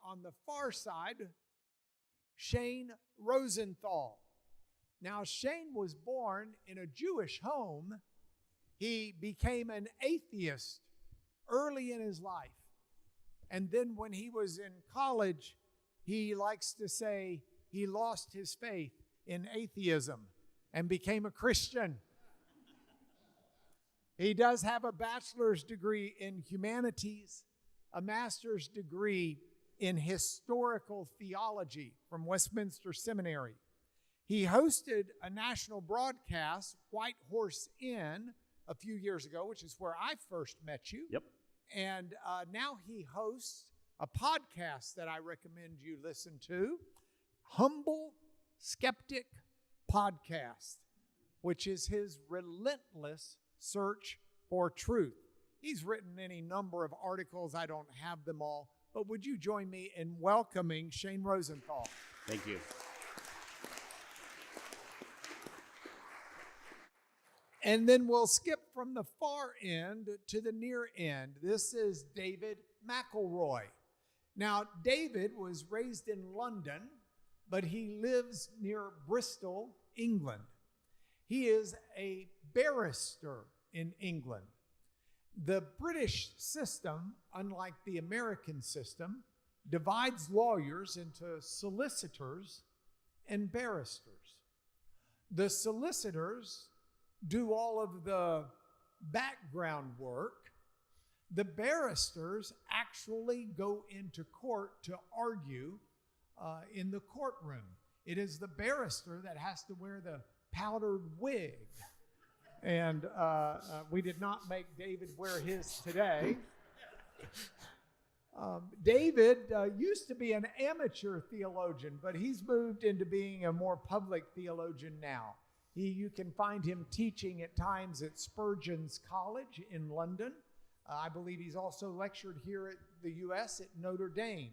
on the far side, Shane Rosenthal. Now, Shane was born in a Jewish home. He became an atheist early in his life. And then when he was in college, he likes to say he lost his faith in atheism and became a Christian. He does have a bachelor's degree in humanities, a master's degree in historical theology from Westminster Seminary. He hosted a national broadcast, White Horse Inn, a few years ago, which is where I first met you. Yep. And now he hosts a podcast that I recommend you listen to, Humble Skeptic Podcast, which is his relentless search for truth. He's written any number of articles. I don't have them all, but would you join me in welcoming Shane Rosenthal? Thank you. And then we'll skip from the far end to the near end. This is David McIlroy. Now, David was raised in London, but he lives near Bristol, England. He is a barrister in England. The British system, unlike the American system, divides lawyers into solicitors and barristers. The solicitors do all of the background work. The barristers actually go into court to argue in the courtroom. It is the barrister that has to wear the powdered wig. And we did not make David wear his today. David used to be an amateur theologian, but he's moved into being a more public theologian now. You can find him teaching at times at Spurgeon's College in London. I believe he's also lectured here at the U.S. at Notre Dame.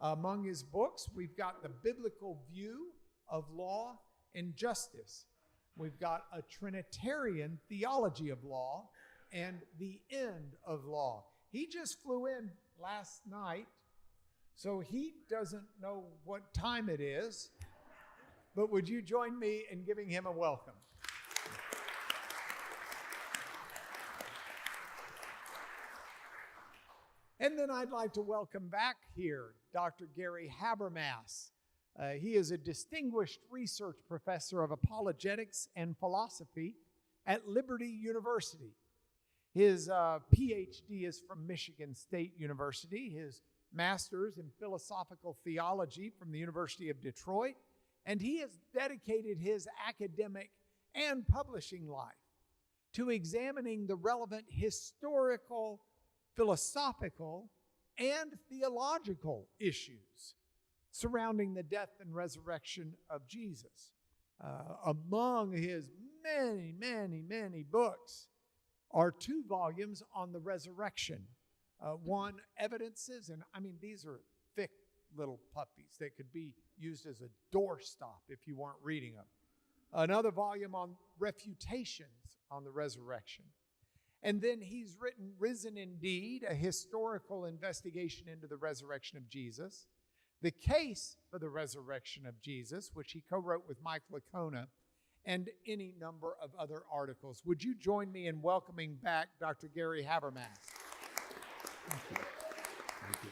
Among his books, we've got The Biblical View of Law and Justice. We've got A Trinitarian Theology of Law and The End of Law. He just flew in last night, so he doesn't know what time it is. But would you join me in giving him a welcome? And then I'd like to welcome back here Dr. Gary Habermas. He is a distinguished research professor of apologetics and philosophy at Liberty University. His PhD is from Michigan State University, his master's in philosophical theology from the University of Detroit, and he has dedicated his academic and publishing life to examining the relevant historical, philosophical, and theological issues surrounding the death and resurrection of Jesus. Among his many, many, many books are 2 volumes on the resurrection. One, Evidences, and I mean, these are thick little puppies that could be used as a doorstop if you weren't reading them. Another volume on Refutations on the resurrection. And then he's written Risen Indeed, a historical investigation into the resurrection of Jesus. The Case for the Resurrection of Jesus, which he co-wrote with Mike Licona, and any number of other articles. Would you join me in welcoming back Dr. Gary Habermas? Thank you. Thank you.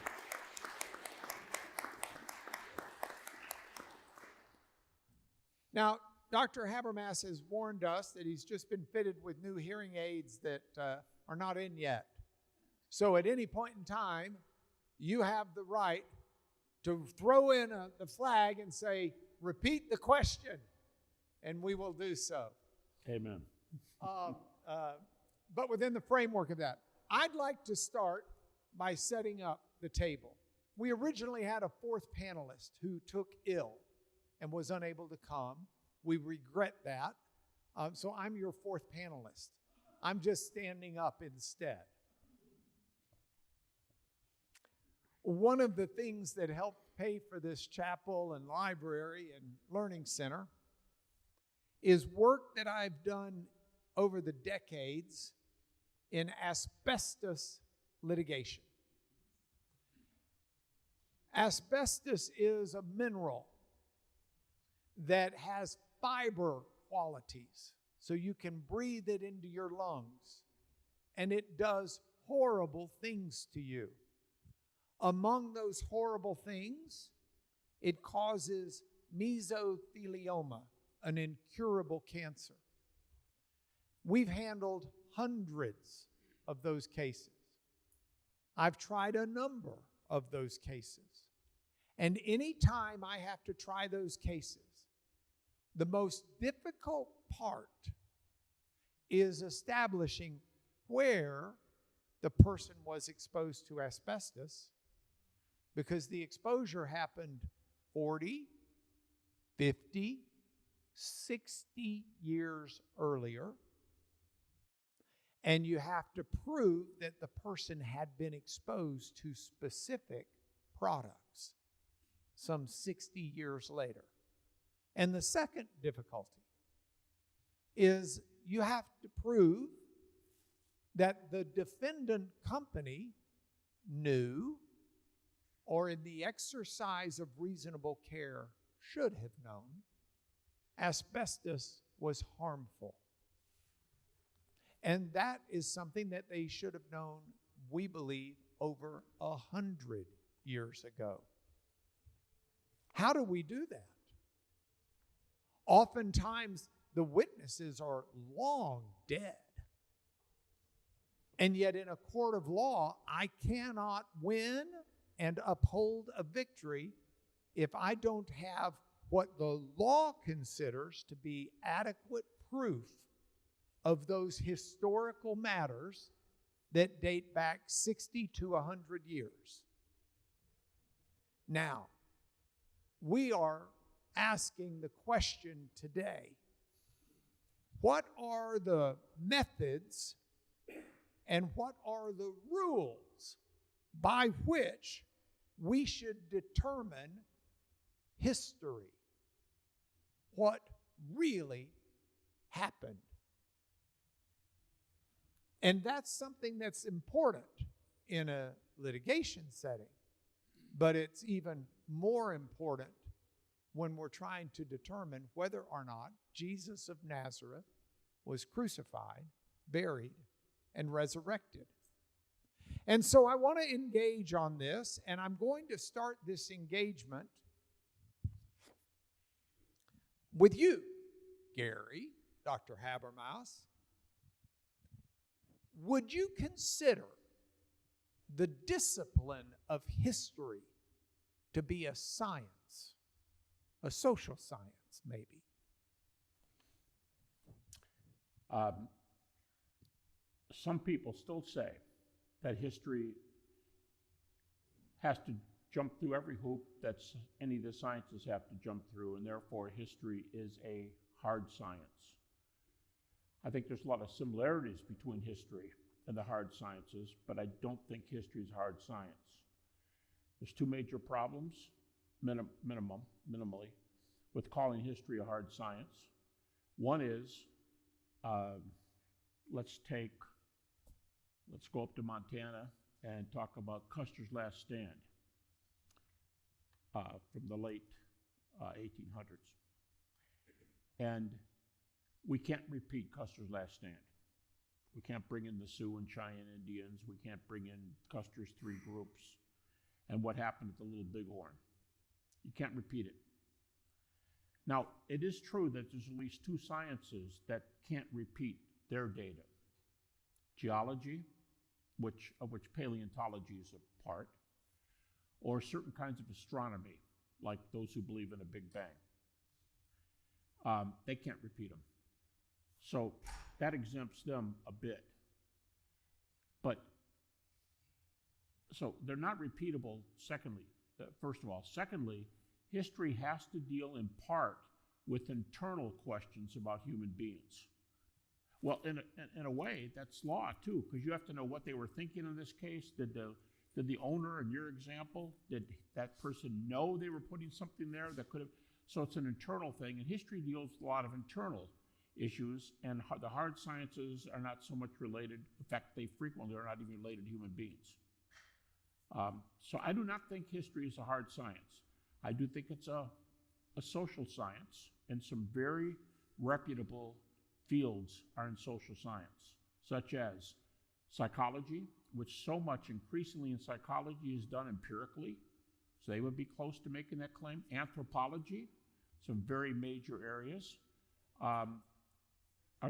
Now, Dr. Habermas has warned us that he's just been fitted with new hearing aids that are not in yet. So at any point in time, you have the right to throw in the flag and say, repeat the question, and we will do so. Amen. But within the framework of that, I'd like to start by setting up the table. We originally had a 4th panelist who took ill and was unable to come. We regret that. So I'm your 4th panelist. I'm just standing up instead. One of the things that helped pay for this chapel and library and learning center is work that I've done over the decades in asbestos litigation. Asbestos is a mineral that has fiber qualities, so you can breathe it into your lungs, and it does horrible things to you. Among those horrible things, it causes mesothelioma, an incurable cancer. We've handled hundreds of those cases. I've tried a number of those cases. And any time I have to try those cases, the most difficult part is establishing where the person was exposed to asbestos, because the exposure happened 40, 50, 60 years earlier. And you have to prove that the person had been exposed to specific products some 60 years later. And the second difficulty is you have to prove that the defendant company knew, or in the exercise of reasonable care should have known, asbestos was harmful. And that is something that they should have known, we believe, over 100 years ago. How do we do that? Oftentimes, the witnesses are long dead. And yet in a court of law, I cannot win and uphold a victory if I don't have what the law considers to be adequate proof of those historical matters that date back 60 to 100 years. Now, we are asking the question today, what are the methods and what are the rules by which we should determine history? What really happened? And that's something that's important in a litigation setting, but it's even more important when we're trying to determine whether or not Jesus of Nazareth was crucified, buried, and resurrected. And so I want to engage on this, and I'm going to start this engagement with you, Gary, Dr. Habermas. Would you consider the discipline of history to be a science, a social science, maybe? Some people still say that history has to jump through every hoop that any of the sciences have to jump through, and therefore history is a hard science. I think there's a lot of similarities between history and the hard sciences, but I don't think history is hard science. There's two major problems, minimally, with calling history a hard science. One is, let's go up to Montana and talk about Custer's Last Stand from the late 1800s. And we can't repeat Custer's Last Stand. We can't bring in the Sioux and Cheyenne Indians. We can't bring in Custer's three groups and what happened at the Little Bighorn. You can't repeat it. Now, it is true that there's at least two sciences that can't repeat their data. Geology, of which paleontology is a part, or certain kinds of astronomy, like those who believe in a Big Bang. They can't repeat them. So that exempts them a bit. But, so they're not repeatable, first of all. Secondly, history has to deal in part with internal questions about human beings. Well, in a way, that's law too, because you have to know what they were thinking in this case. Did the owner, in your example, did that person know they were putting something there that could have? So it's an internal thing, and history deals with a lot of internal issues, and the hard sciences are not so much related. In fact, they frequently are not even related to human beings. So I do not think history is a hard science. I do think it's a social science, and some very reputable fields are in social science, such as psychology, which so much increasingly in psychology is done empirically, so they would be close to making that claim. Anthropology, some very major areas are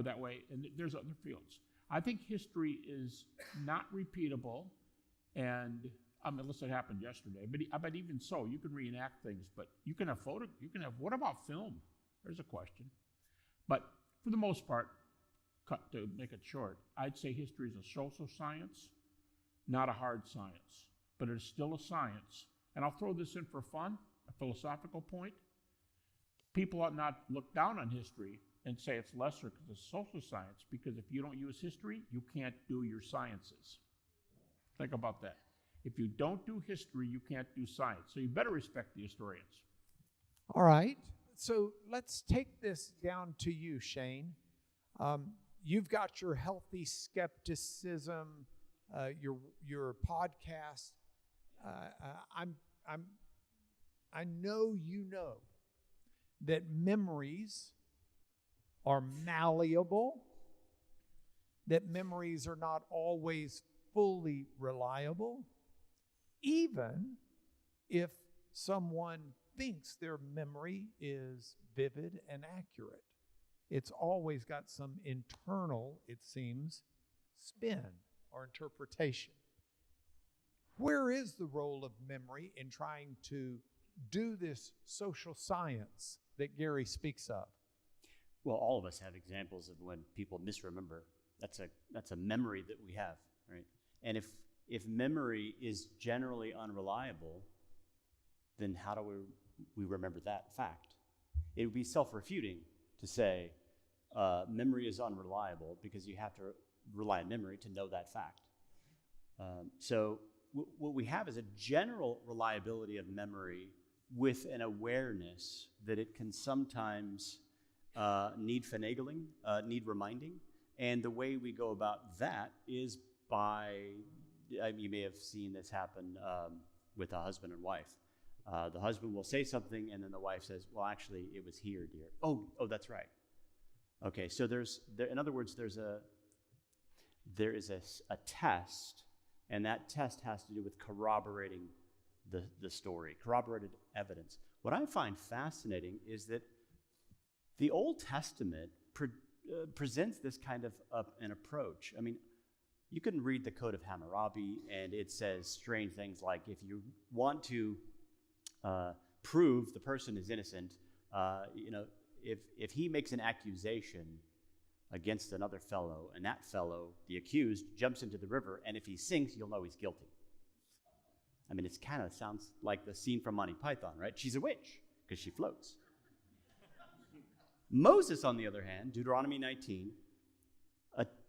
that way, and there's other fields. I think history is not repeatable, and unless it happened yesterday, but even so, you can reenact things, but you can have what about film? There's a question. But for the most part, to make it short, I'd say history is a social science, not a hard science, but it is still a science. And I'll throw this in for fun, a philosophical point. People ought not look down on history and say it's lesser because it's social science, because if you don't use history, you can't do your sciences. Think about that. If you don't do history, you can't do science. So you better respect the historians. All right. So let's take this down to you, Shane. You've got your healthy skepticism, your podcast. I know you know that memories are malleable, that memories are not always fully reliable, even if someone thinks their memory is vivid and accurate. It's always got some internal, it seems, spin or interpretation. Where is the role of memory in trying to do this social science that Gary speaks of? Well, all of us have examples of when people misremember. That's a memory that we have, right? And if memory is generally unreliable, then how do we remember that fact? It would be self-refuting to say memory is unreliable because you have to rely on memory to know that fact. So what we have is a general reliability of memory with an awareness that it can sometimes need finagling, need reminding. And the way we go about that is by, you may have seen this happen with a husband and wife. The husband will say something, and then the wife says, well, actually, it was here, dear. Oh, that's right. Okay, so in other words, there is a test, and that test has to do with corroborating the story, corroborated evidence. What I find fascinating is that the Old Testament presents this kind of an approach. I mean, you can read the Code of Hammurabi, and it says strange things like, if you want to prove the person is innocent, if he makes an accusation against another fellow, and that fellow, the accused, jumps into the river, and if he sinks, you'll know he's guilty. I mean, it kind of sounds like the scene from Monty Python, right? She's a witch because she floats. Moses, on the other hand, Deuteronomy 19,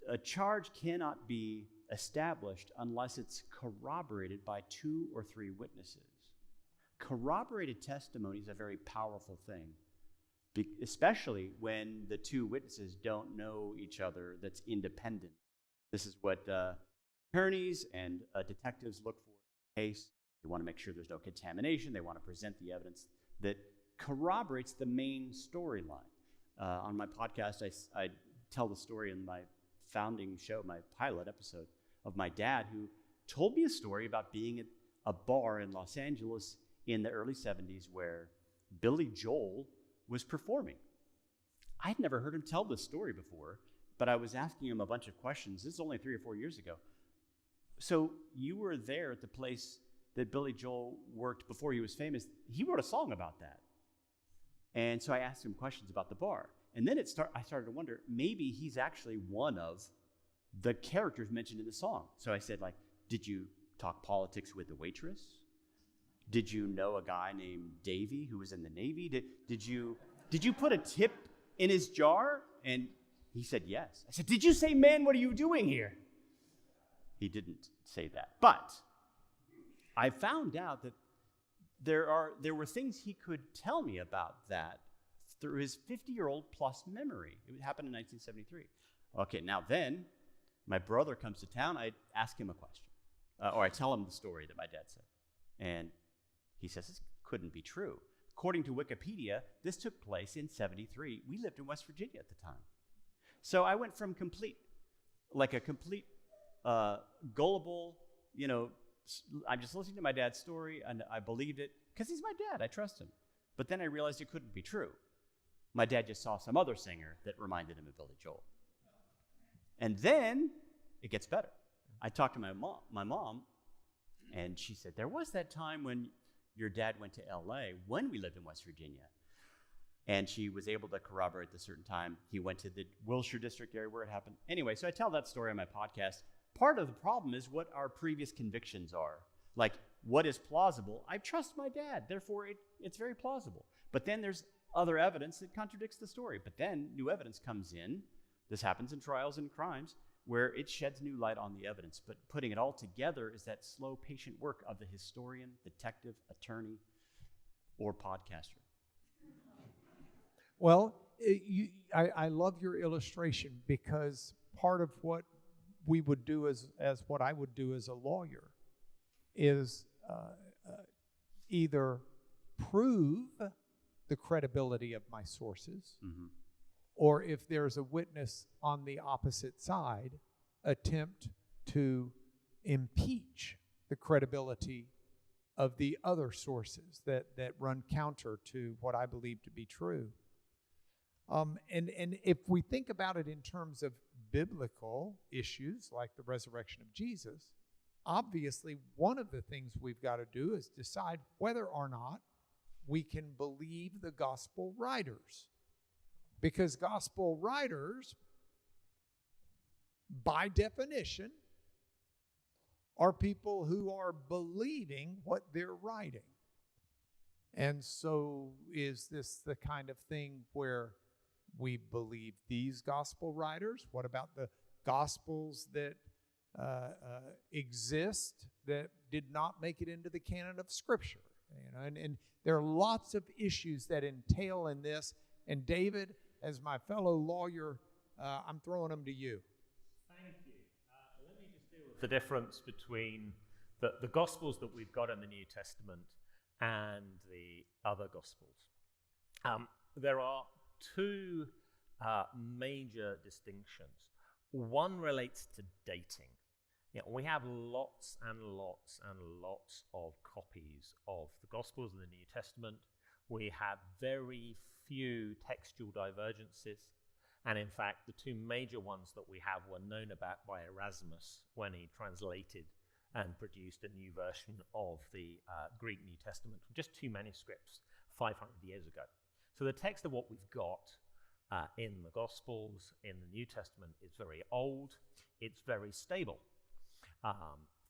a charge cannot be established unless it's corroborated by 2 or 3 witnesses. Corroborated testimony is a very powerful thing, especially when the 2 witnesses don't know each other, that's independent. This is what attorneys and detectives look for in a case. They want to make sure there's no contamination. They want to present the evidence that corroborates the main storyline. On my podcast, I tell the story in my founding show, my pilot episode, of my dad who told me a story about being at a bar in Los Angeles in the early 70s where Billy Joel was performing. I'd never heard him tell this story before, but I was asking him a bunch of questions. This is only 3 or 4 years ago. So you were there at the place that Billy Joel worked before he was famous. He wrote a song about that. And so I asked him questions about the bar. And then I started to wonder, maybe he's actually one of the characters mentioned in the song. So I said, did you talk politics with the waitress? Did you know a guy named Davy who was in the Navy? Did you put a tip in his jar? And he said, yes. I said, did you say, man, what are you doing here? He didn't say that. But I found out that there were things he could tell me about that through his 50-year-old plus memory. It happened in 1973. Okay, now then, my brother comes to town. I ask him a question. or I tell him the story that my dad said. And he says, this couldn't be true. According to Wikipedia, this took place in 73. We lived in West Virginia at the time. So I went from a complete gullible, I'm just listening to my dad's story, and I believed it because he's my dad. I trust him. But then I realized it couldn't be true. My dad just saw some other singer that reminded him of Billy Joel. And then it gets better. I talked to my mom, and she said, there was that time when your dad went to L.A. when we lived in West Virginia. And she was able to corroborate the certain time. He went to the Wilshire district area where it happened. Anyway, so I tell that story on my podcast. Part of the problem is what our previous convictions are. Like, what is plausible? I trust my dad, therefore it's very plausible. But then there's other evidence that contradicts the story. But then new evidence comes in. This happens in trials and crimes, where it sheds new light on the evidence. But putting it all together is that slow, patient work of the historian, detective, attorney, or podcaster. Well, I love your illustration, because part of what we would do as what I would do as a lawyer is either prove the credibility of my sources, or if there's a witness on the opposite side, attempt to impeach the credibility of the other sources that run counter to what I believe to be true. And if we think about it in terms of biblical issues like the resurrection of Jesus, obviously one of the things we've got to do is decide whether or not we can believe the gospel writers. Because gospel writers, by definition, are people who are believing what they're writing. And so is this the kind of thing where we believe these gospel writers? What about the gospels that exist that did not make it into the canon of Scripture? And there are lots of issues that entail in this. And David, as my fellow lawyer, I'm throwing them to you. Thank you. Let me just deal with the difference between the Gospels that we've got in the New Testament and the other Gospels. There are two major distinctions. One relates to dating. We have lots and lots and lots of copies of the Gospels in the New Testament. We have very few textual divergences. And in fact, the two major ones that we have were known about by Erasmus when he translated and produced a new version of the Greek New Testament from just two manuscripts 500 years ago. So the text of what we've got in the Gospels, in the New Testament, is very old. It's very stable.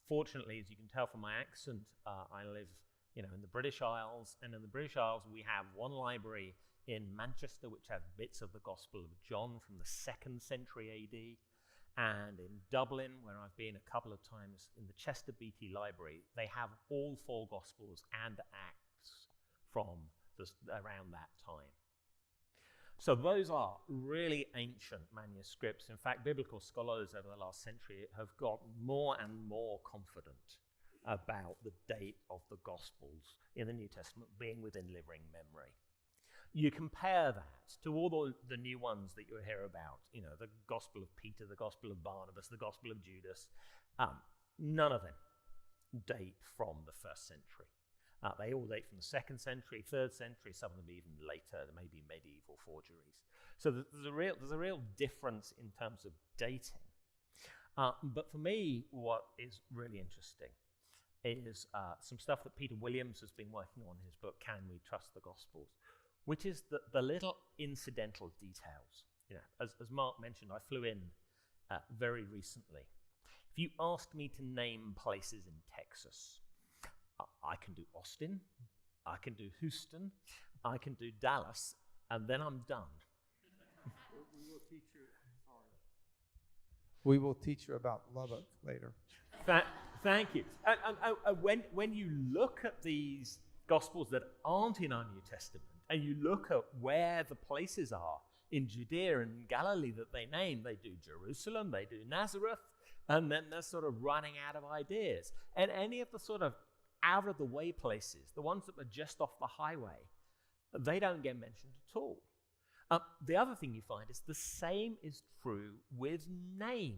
Fortunately, as you can tell from my accent, I live in the British Isles, and in the British Isles we have one library in Manchester which has bits of the Gospel of John from the 2nd century AD, and in Dublin, where I've been a couple of times, in the Chester Beatty Library, they have all 4 Gospels and Acts from around that time. So those are really ancient manuscripts. In fact, biblical scholars over the last century have got more and more confident about the date of the Gospels in the New Testament being within living memory. You compare that to all the new ones that you hear about, the Gospel of Peter, the Gospel of Barnabas, the Gospel of Judas. None of them date from the 1st century. They all date from the 2nd century, 3rd century, some of them even later, maybe medieval forgeries. So there's a real difference in terms of dating. But for me, what is really interesting is some stuff that Peter Williams has been working on in his book, Can We Trust the Gospels? Which is the little incidental details. As Mark mentioned, I flew in very recently. If you asked me to name places in Texas, I can do Austin, I can do Houston, I can do Dallas, and then I'm done. We will teach you. Sorry. We will teach you about Lubbock later. Thank you. And when you look at these Gospels that aren't in our New Testament, and you look at where the places are in Judea and Galilee that they name, they do Jerusalem, they do Nazareth, And then they're sort of running out of ideas. And any of the sort of out-of-the-way places, the ones that were just off the highway, they don't get mentioned at all. The other thing you find is the same is true with names.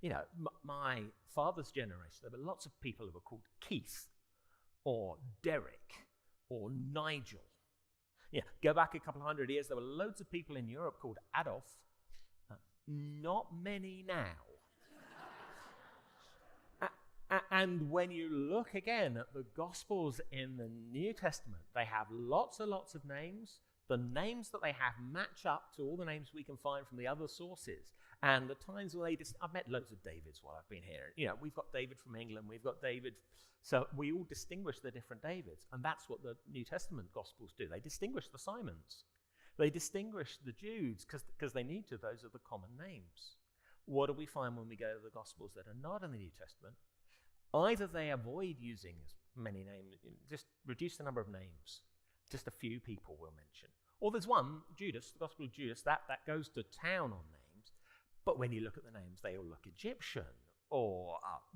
You know, my father's generation, there were lots of people who were called Keith or Derek or Nigel. Yeah, go back a couple of hundred years, there were loads of people in Europe called Adolf. Not many now. And when you look again at the Gospels in the New Testament, they have lots and lots of names. The names that they have match up to all the names we can find from the other sources. And the times where I've met loads of Davids while I've been here. You know, we've got David from England, we've got David. So we all distinguish the different Davids. And that's what the New Testament Gospels do. They distinguish the Simons. They distinguish the Judes because they need to. Those are the common names. What do we find when we go to the Gospels that are not in the New Testament? Either they avoid using as many names, just reduce the number of names. Just a few people we'll mention. Or there's one, Judas, the Gospel of Judas, that goes to town on names. But when you look at the names, they all look Egyptian or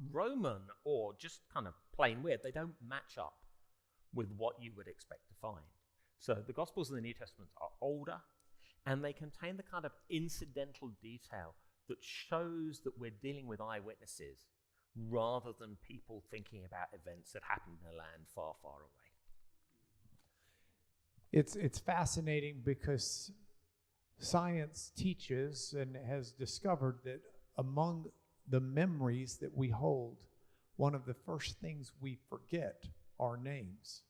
Roman or just kind of plain weird. They don't match up with what you would expect to find. So the Gospels in the New Testament are older, and they contain the kind of incidental detail that shows that we're dealing with eyewitnesses rather than people thinking about events that happened in a land far, far away. It's fascinating because science teaches and has discovered that among the memories that we hold, one of the first things we forget are names.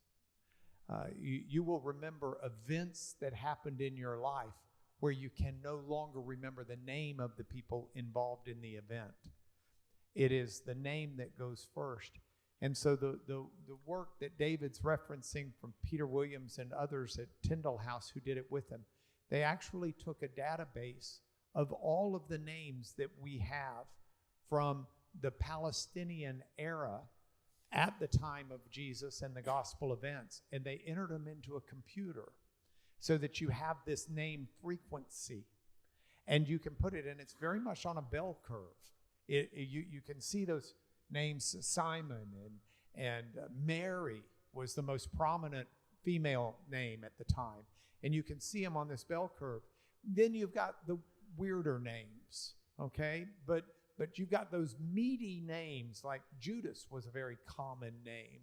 You will remember events that happened in your life where you can no longer remember the name of the people involved in the event. It is the name that goes first. And so the work that David's referencing from Peter Williams and others at Tyndall House who did it with him, they actually took a database of all of the names that we have from the Palestinian era at the time of Jesus and the gospel events, and they entered them into a computer so that you have this name frequency. And you can put it, and it's very much on a bell curve. You can see those names. Simon and Mary was the most prominent female name at the time. And you can see them on this bell curve. Then you've got the weirder names, okay? But you've got those meaty names, like Judas was a very common name.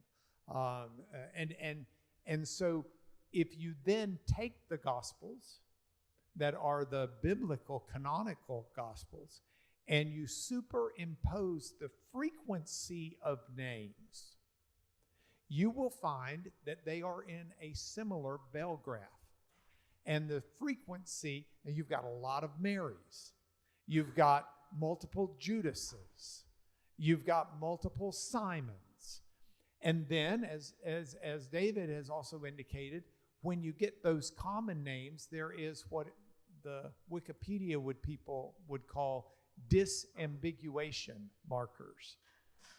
And so if you then take the Gospels that are the biblical, canonical Gospels, and you superimpose the frequency of names, you will find that they are in a similar bell graph. And the frequency, and you've got a lot of Marys. You've got multiple Judases. You've got multiple Simons. And then, as David has also indicated, when you get those common names, there is what the Wikipedia people would call disambiguation markers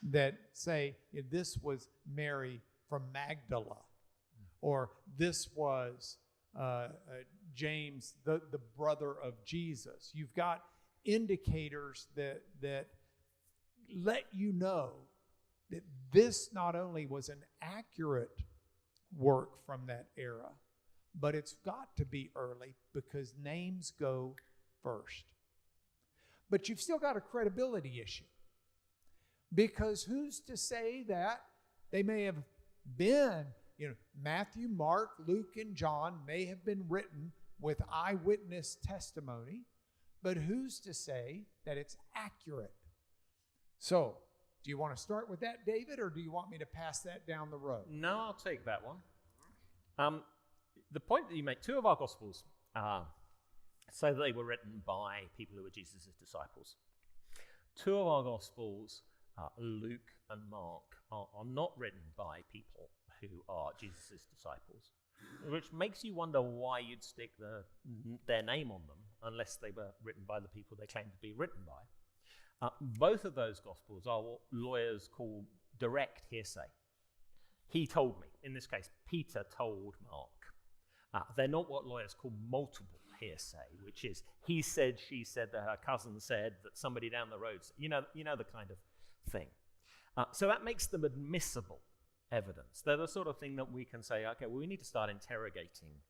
that say this was Mary from Magdala, or this was James, the brother of Jesus. You've got indicators that let you know that this not only was an accurate work from that era, but it's got to be early because names go first. But you've still got a credibility issue, because who's to say that they may have been, Matthew, Mark, Luke, and John may have been written with eyewitness testimony, but who's to say that it's accurate? So, do you want to start with that, David, or do you want me to pass that down the road? No, I'll take that one. The point that you make, two of our Gospels say that they were written by people who were Jesus' disciples. Two of our Gospels, Luke and Mark, are not written by people who are Jesus' disciples, which makes you wonder why you'd stick their name on them unless they were written by the people they claim to be written by. Both of those Gospels are what lawyers call direct hearsay. He told me. In this case, Peter told Mark. They're not what lawyers call multiple hearsay, which is he said, she said, that her cousin said, that somebody down the road said, you know the kind of thing. So that makes them admissible evidence. They're the sort of thing that we can say, okay, well, we need to start interrogating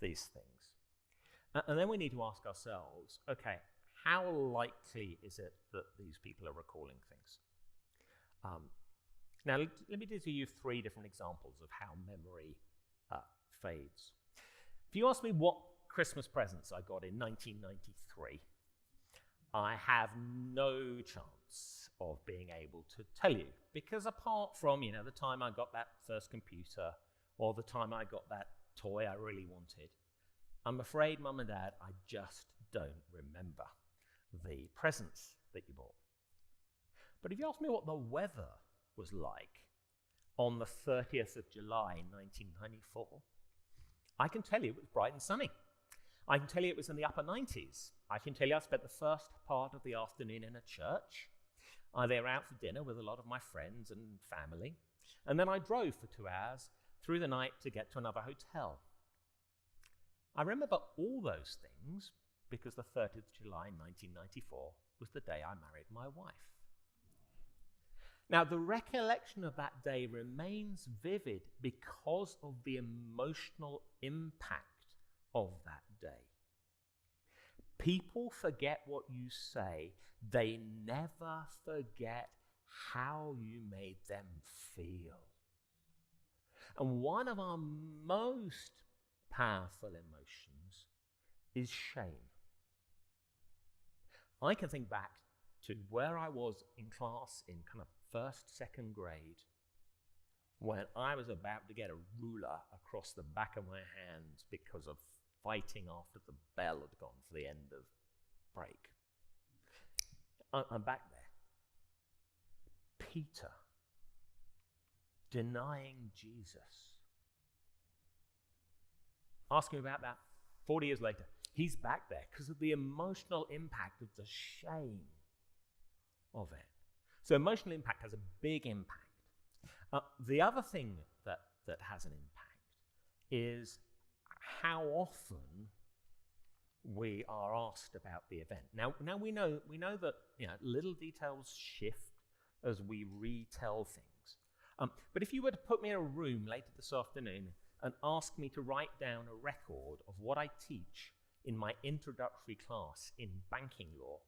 these things. And then we need to ask ourselves, okay, how likely is it that these people are recalling things? Now, let me give you 3 different examples of how memory fades. If you ask me what Christmas presents I got in 1993, I have no chance of being able to tell you, because apart from, the time I got that first computer or the time I got that toy I really wanted, I'm afraid, Mum and Dad, I just don't remember the presents that you bought. But if you ask me what the weather was like on the 30th of July 1994, I can tell you it was bright and sunny. I can tell you it was in the upper 90s. I can tell you I spent the first part of the afternoon in a church. They were out for dinner with a lot of my friends and family. And then I drove for 2 hours through the night to get to another hotel. I remember all those things because the 30th of July 1994 was the day I married my wife. Now, the recollection of that day remains vivid because of the emotional impact of that day. People forget what you say. They never forget how you made them feel. And one of our most powerful emotions is shame. I can think back to where I was in class in kind of first, second grade, when I was about to get a ruler across the back of my hand because of fighting after the bell had gone for the end of break. I'm back there. Peter denying Jesus. Ask him about that 40 years later. He's back there because of the emotional impact of the shame of it. So emotional impact has a big impact. The other thing that has an impact is how often we are asked about the event. Now we know that little details shift as we retell things. But if you were to put me in a room later this afternoon and ask me to write down a record of what I teach in my introductory class in banking law,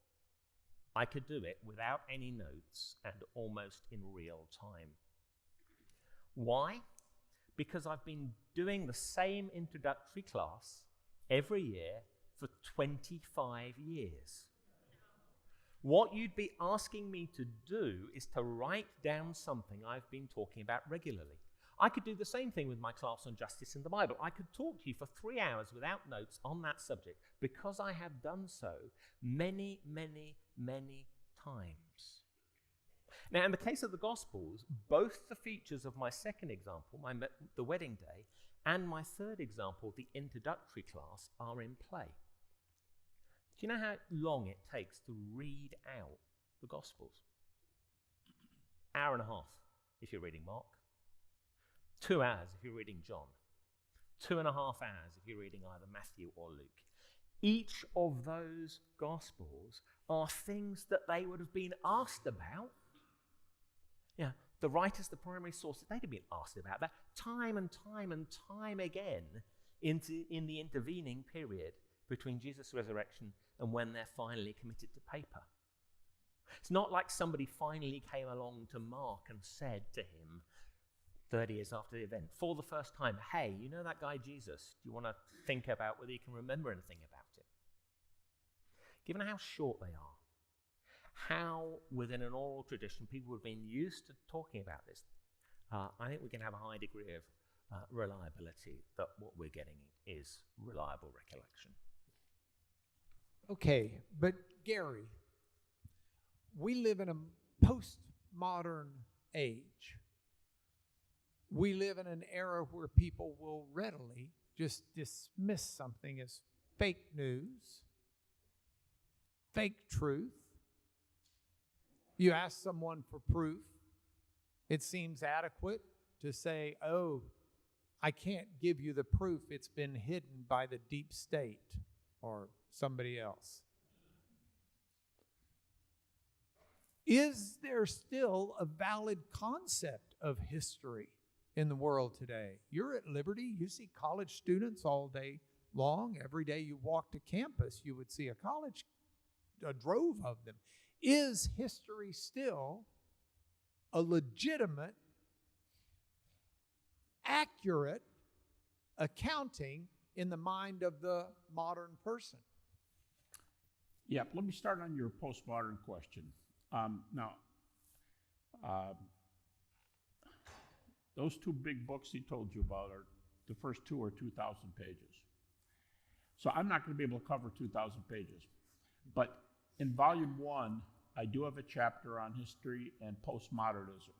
I could do it without any notes and almost in real time. Why? Because I've been doing the same introductory class every year for 25 years. What you'd be asking me to do is to write down something I've been talking about regularly. I could do the same thing with my class on justice in the Bible. I could talk to you for 3 hours without notes on that subject because I have done so many, many, many times. Now, in the case of the Gospels, both the features of my second example, the wedding day, and my third example, the introductory class, are in play. Do you know how long it takes to read out the Gospels? Hour and a half if you're reading Mark. 2 hours if you're reading John. 2.5 hours if you're reading either Matthew or Luke. Each of those Gospels are things that they would have been asked about. The writers, the primary sources, they'd have been asked about that time and time and time again in the intervening period between Jesus' resurrection and when they're finally committed to paper. It's not like somebody finally came along to Mark and said to him 30 years after the event, for the first time, hey, you know that guy Jesus? Do you want to think about whether you can remember anything about him? Given how short they are, how within an oral tradition people have been used to talking about this, I think we can have a high degree of reliability that what we're getting is reliable recollection. Okay, but Gary, we live in a postmodern age. We live in an era where people will readily just dismiss something as fake news, fake truth. You ask someone for proof, it seems adequate to say, oh, I can't give you the proof. It's been hidden by the deep state. or somebody else. Is there still a valid concept of history in the world today? You're at Liberty. You see college students all day long. Every day you walk to campus, you would see a drove of them. Is history still a legitimate, accurate accounting in the mind of the modern person? Yeah, let me start on your postmodern question. Those two big books he told you about are the first two are 2,000 pages. So I'm not going to be able to cover 2,000 pages. But in volume 1, I do have a chapter on history and postmodernism.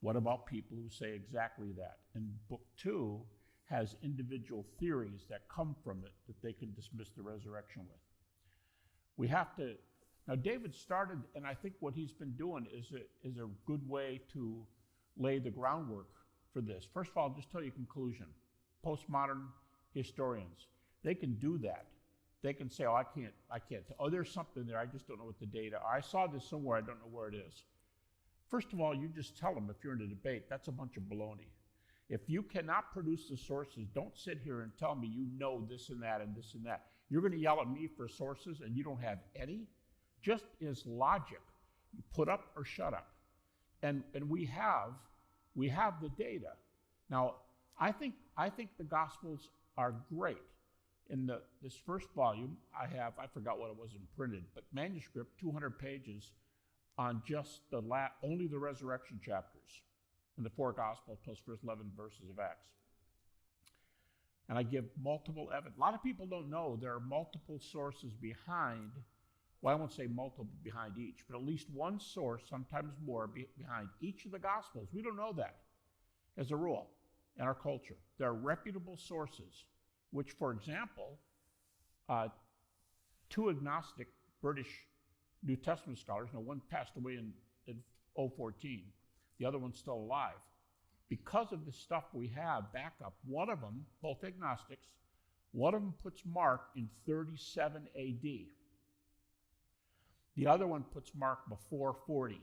What about people who say exactly that? And book 2 has individual theories that come from it that they can dismiss the resurrection with. We have to, now David started, and I think what he's been doing is a good way to lay the groundwork for this. First of all, I'll just tell you conclusion. Postmodern historians, they can do that. They can say, oh, I can't. Oh, there's something there, I just don't know what the data are. I saw this somewhere, I don't know where it is. First of all, you just tell them if you're in a debate, that's a bunch of baloney. If you cannot produce the sources, don't sit here and tell me you know this and that and this and that. You're going to yell at me for sources and you don't have any? Just as logic, you put up or shut up. And we have the data. Now, I think the Gospels are great. In this first volume, I forgot what it was in printed, but manuscript, 200 pages on just only the resurrection chapters in the 4 Gospels plus first 11 verses of Acts. And I give multiple evidence. A lot of people don't know there are multiple sources behind, well, I won't say multiple behind each, but at least one source, sometimes more, behind each of the Gospels. We don't know that as a rule in our culture. There are reputable sources, which, for example, 2 agnostic British New Testament scholars, now one passed away in 2014, the other one's still alive. Because of the stuff we have backup, one of them, both agnostics, one of them puts Mark in 37 AD. The other one puts Mark before 40.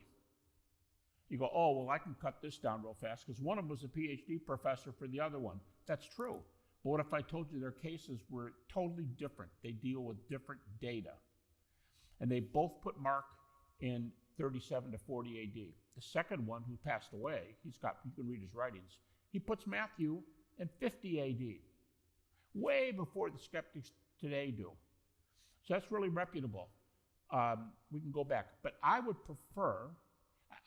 You go, oh, well, I can cut this down real fast because one of them was a PhD professor for the other one. That's true. But what if I told you their cases were totally different? They deal with different data. And they both put Mark in 37 to 40 AD. The second one, who passed away, you can read his writings, he puts Matthew in 50 AD, way before the skeptics today do. So that's really reputable. We can go back. But I would prefer,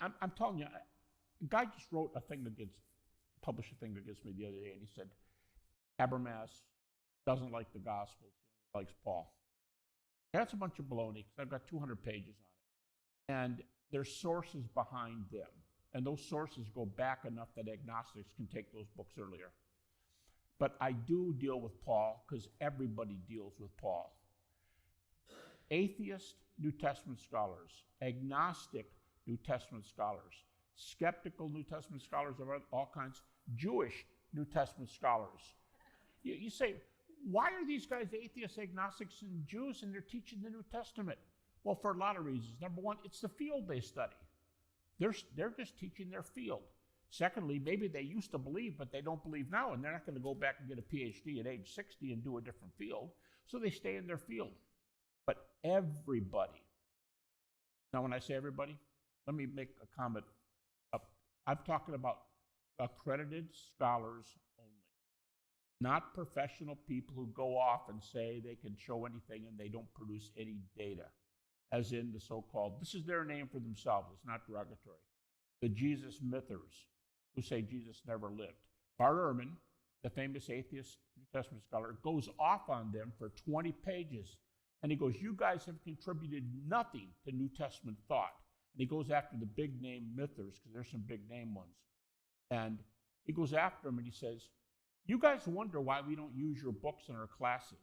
I'm telling you, a guy just published a thing against me the other day, and he said, Habermas doesn't like the Gospels, he likes Paul. That's a bunch of baloney, because I've got 200 pages on it. And there's sources behind them. And those sources go back enough that agnostics can take those books earlier. But I do deal with Paul, because everybody deals with Paul. Atheist New Testament scholars, agnostic New Testament scholars, skeptical New Testament scholars of all kinds, Jewish New Testament scholars. You say, why are these guys atheists, agnostics, and Jews, and they're teaching the New Testament? Well, for a lot of reasons. Number one, it's the field they study. They're just teaching their field. Secondly, maybe they used to believe, but they don't believe now, and they're not going to go back and get a PhD at age 60 and do a different field, so they stay in their field. But everybody, now when I say everybody, let me make a comment. I'm talking about accredited scholars only, not professional people who go off and say they can show anything and they don't produce any data, as in the so-called, this is their name for themselves, it's not derogatory, the Jesus mythers, who say Jesus never lived. Bart Ehrman, the famous atheist New Testament scholar, goes off on them for 20 pages. And he goes, you guys have contributed nothing to New Testament thought. And he goes after the big name mythers, because there's some big name ones. And he goes after them and he says, you guys wonder why we don't use your books in our classes.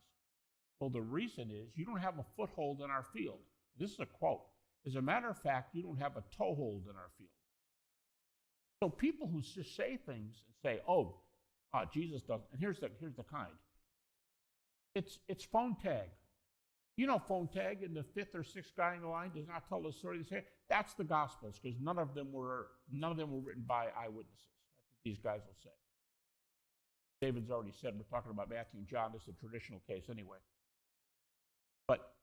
Well, the reason is you don't have a foothold in our field. This is a quote. As a matter of fact, you don't have a toehold in our field. So people who just say things and say, Jesus doesn't, and here's the kind. It's phone tag. You know, phone tag, and the fifth or sixth guy in the line does not tell the story. They say that's the Gospels, because none of them were written by eyewitnesses. That's what these guys will say. David's already said we're talking about Matthew and John. This is a traditional case anyway. But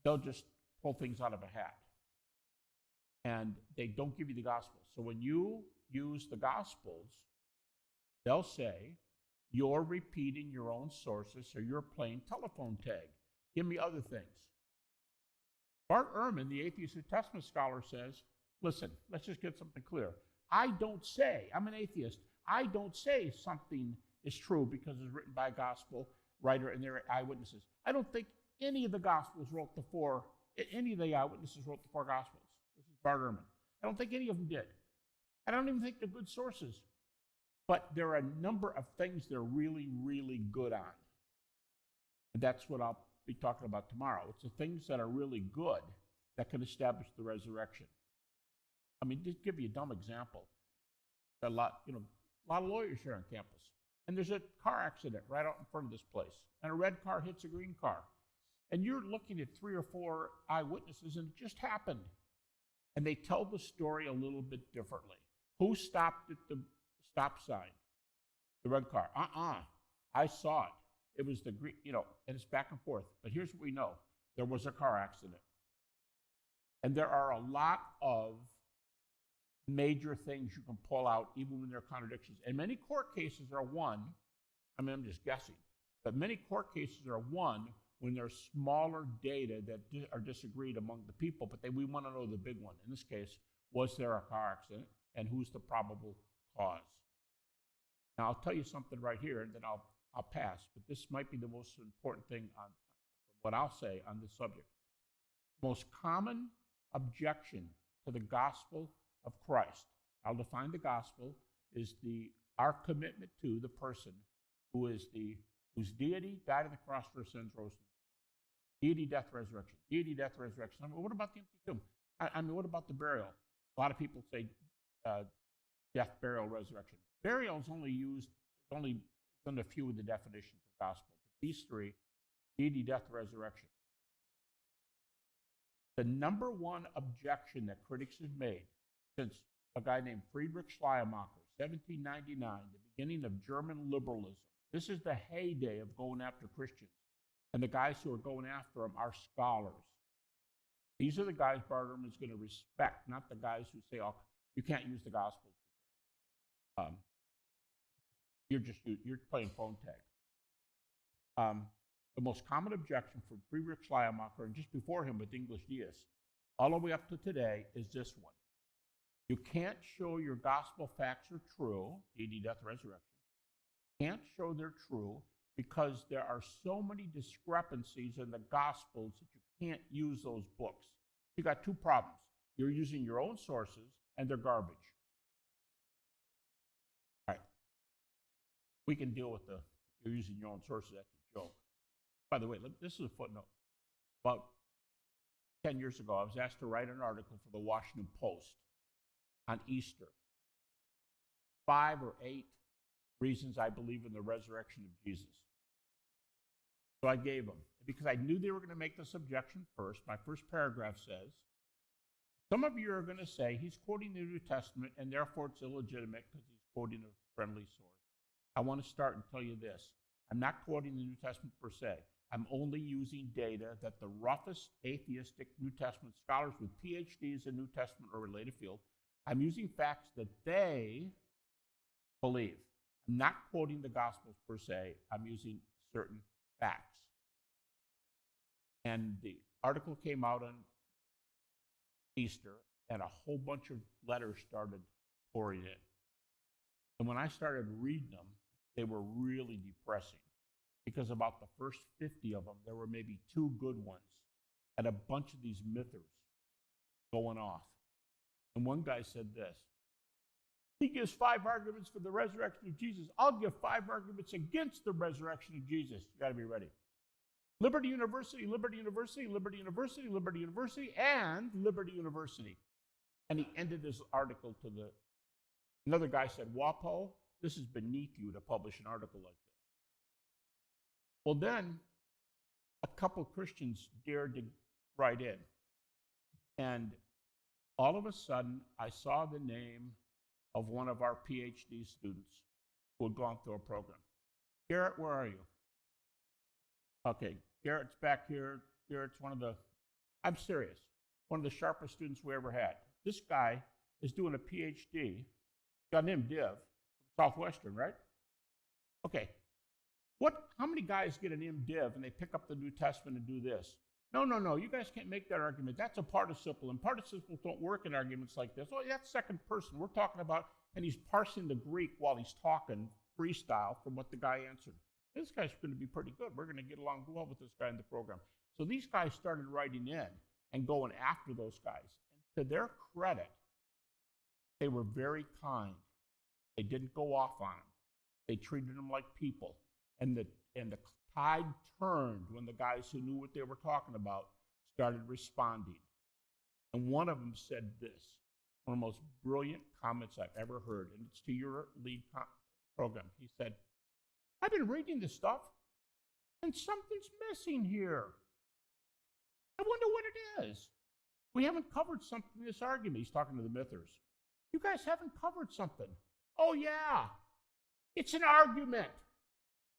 they'll just pull things out of a hat. And they don't give you the Gospels. So when you use the Gospels, they'll say you're repeating your own sources, so you're playing telephone tag. Give me other things. Bart Ehrman, the atheist New Testament scholar, says, listen, let's just get something clear. I don't say, I'm an atheist, I don't say something is true because it's written by a gospel writer and they're eyewitnesses. I don't think any of the gospels wrote the four, any of the eyewitnesses wrote the four gospels. This is Bart Ehrman. I don't think any of them did. I don't even think they're good sources. But there are a number of things they're really, really good on. And that's what I'll be talking about tomorrow. It's the things that are really good that can establish the resurrection. I mean, just give you a dumb example. A lot of lawyers here on campus. And there's a car accident right out in front of this place. And a red car hits a green car. And you're looking at 3 or 4 eyewitnesses, and it just happened. And they tell the story a little bit differently. Who stopped at the stop sign? The red car. I saw it. It was the green, and it's back and forth. But here's what we know. There was a car accident. And there are a lot of major things you can pull out, even when there are contradictions. And many court cases are won, I'm just guessing, but many court cases are won when there's smaller data that are disagreed among the people, but we want to know the big one. In this case, was there a car accident, and who's the probable cause? Now, I'll tell you something right here, and then I'll pass, but this might be the most important thing on what I'll say on this subject. Most common objection to the gospel of Christ, I'll define the gospel, is our commitment to the person whose deity died on the cross for sins, rose. Deity, death, resurrection. Deity, death, resurrection. I mean, what about the empty tomb? I mean, what about the burial? A lot of people say death, burial, resurrection. Burial is only in a few of the definitions of gospel. These 3, deity, death, resurrection. The number one objection that critics have made since a guy named Friedrich Schleiermacher, 1799, the beginning of German liberalism. This is the heyday of going after Christians. And the guys who are going after them are scholars. These are the guys Bart Ehrman is going to respect, not the guys who say, oh, you can't use the gospel. You're playing phone tag. The most common objection from Friedrich Schleiermacher, and just before him with English deists, all the way up to today, is this one. You can't show your gospel facts are true, deity, death, resurrection. Can't show they're true because there are so many discrepancies in the gospels that you can't use those books. You got 2 problems. You're using your own sources, and they're garbage. All right. We can deal with you're using your own sources, that's a joke. By the way, this is a footnote. About 10 years ago, I was asked to write an article for the Washington Post on Easter. 5 or 8 reasons I believe in the resurrection of Jesus. So I gave them, because I knew they were going to make this objection first. My first paragraph says, some of you are going to say he's quoting the New Testament and therefore it's illegitimate because he's quoting a friendly source. I want to start and tell you this. I'm not quoting the New Testament per se. I'm only using data that the roughest atheistic New Testament scholars with PhDs in New Testament or related field, I'm using facts that they believe. I'm not quoting the Gospels per se. I'm using certain facts. And the article came out on Easter, and a whole bunch of letters started pouring in. And when I started reading them, they were really depressing, because about the first 50 of them, there were maybe 2 good ones, and a bunch of these mythers going off. And one guy said this. He gives 5 arguments for the resurrection of Jesus. I'll give 5 arguments against the resurrection of Jesus. You got to be ready. Liberty University, Liberty University, Liberty University, Liberty University, and Liberty University. And he ended his article another guy said, WAPO, this is beneath you to publish an article like this. Well, then a couple Christians dared to write in. And all of a sudden, I saw the name of one of our PhD students who had gone through a program. Garrett, where are you? Okay, Garrett's back here. Garrett's I'm serious, one of the sharpest students we ever had. This guy is doing a PhD, got an MDiv, Southwestern, right? Okay, how many guys get an MDiv and they pick up the New Testament and do this? No, you guys can't make that argument. That's a participle, and participles don't work in arguments like this. Oh, that's second person. We're talking about, and he's parsing the Greek while he's talking freestyle from what the guy answered. This guy's going to be pretty good. We're going to get along well with this guy in the program. So these guys started writing in and going after those guys. And to their credit, they were very kind. They didn't go off on them. They treated them like people. And the tide turned when the guys who knew what they were talking about started responding. And one of them said this, one of the most brilliant comments I've ever heard, and it's to your lead program. He said, I've been reading this stuff, and something's missing here. I wonder what it is. We haven't covered something in this argument. He's talking to the mythers. You guys haven't covered something. Oh, yeah. It's an argument,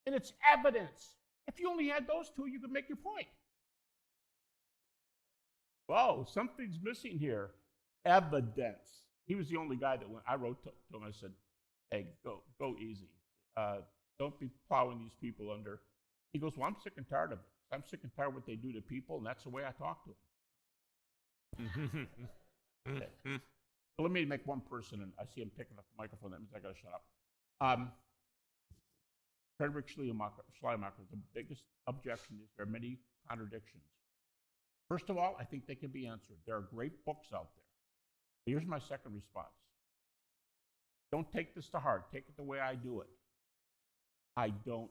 and it's evidence. If you only had those two, you could make your point. Whoa, something's missing here. Evidence. He was the only guy that I wrote to him. I said, hey, go easy. Don't be plowing these people under. He goes, well, I'm sick and tired of it. I'm sick and tired of what they do to people, and that's the way I talk to them. So let me make one person, and I see him picking up the microphone. That means I got to shut up. Frederick Schleiermacher, the biggest objection is there are many contradictions. First of all, I think they can be answered. There are great books out there. Here's my second response. Don't take this to heart. Take it the way I do it. I don't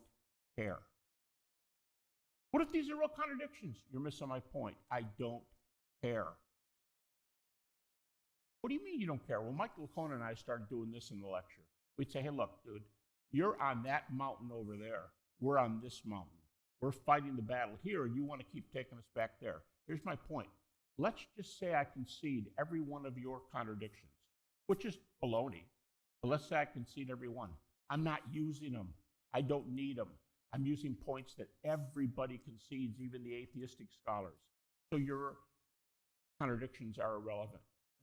care. What if these are real contradictions? You're missing my point. I don't care. What do you mean you don't care? Well, Michael Cohn and I started doing this in the lecture. We'd say, hey, look, dude, you're on that mountain over there. We're on this mountain. We're fighting the battle here, and you want to keep taking us back there. Here's my point. Let's just say I concede every one of your contradictions, which is baloney. But let's say I concede every one. I'm not using them. I don't need them. I'm using points that everybody concedes, even the atheistic scholars. So your contradictions are irrelevant.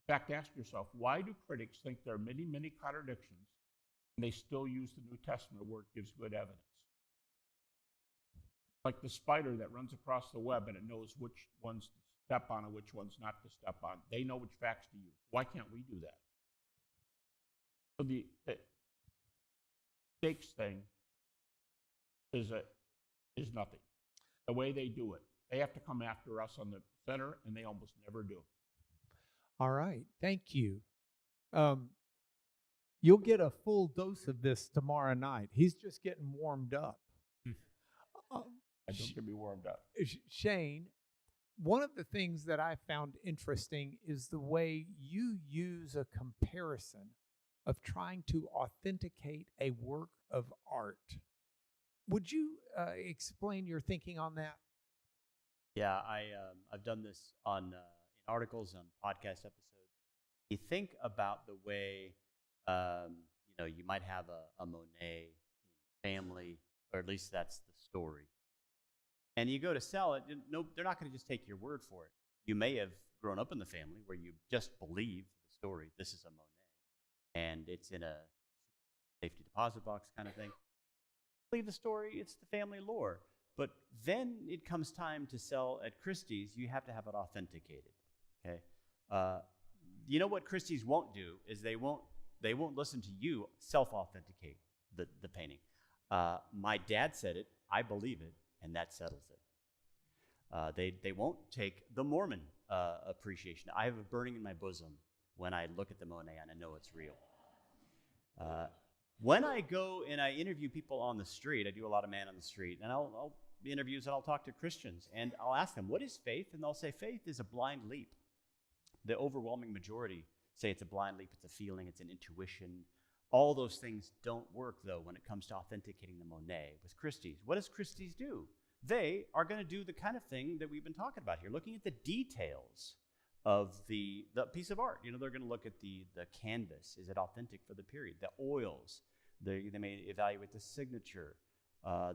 In fact, ask yourself, why do critics think there are many, many contradictions and they still use the New Testament where it gives good evidence? Like the spider that runs across the web and it knows which ones to step on and which ones not to step on. They know which facts to use. Why can't we do that? So the stakes thing is nothing. The way they do it, they have to come after us on the center, and they almost never do. All right, thank you. You'll get a full dose of this tomorrow night. He's just getting warmed up. I don't get me warmed up. Shane, one of the things that I found interesting is the way you use a comparison of trying to authenticate a work of art. Would you explain your thinking on that? Yeah, I've done this on in articles, on podcast episodes. You think about the way you might have a Monet family, or at least that's the story. And you go to sell it, no, they're not going to just take your word for it. You may have grown up in the family where you just believe the story. This is a Monet, and it's in a safety deposit box kind of thing. Believe the story, it's the family lore. But then it comes time to sell at Christie's, you have to have it authenticated. Okay, you know what Christie's won't do is they won't listen to you self-authenticate the painting. My dad said it, I believe it, and that settles it. They won't take the Mormon appreciation. I have a burning in my bosom when I look at the Monet and I know it's real. When I go and I interview people on the street, I do a lot of man on the street, and I'll interviews and I'll talk to Christians, and I'll ask them, what is faith? And they'll say, faith is a blind leap. The overwhelming majority say it's a blind leap, it's a feeling, it's an intuition. All those things don't work, though, when it comes to authenticating the Monet with Christie's. What does Christie's do? they are going to do the kind of thing that we've been talking about here, looking at the details of the piece of art. You know, they're going to look at the canvas. Is it authentic for the period? The oils. They may evaluate the signature.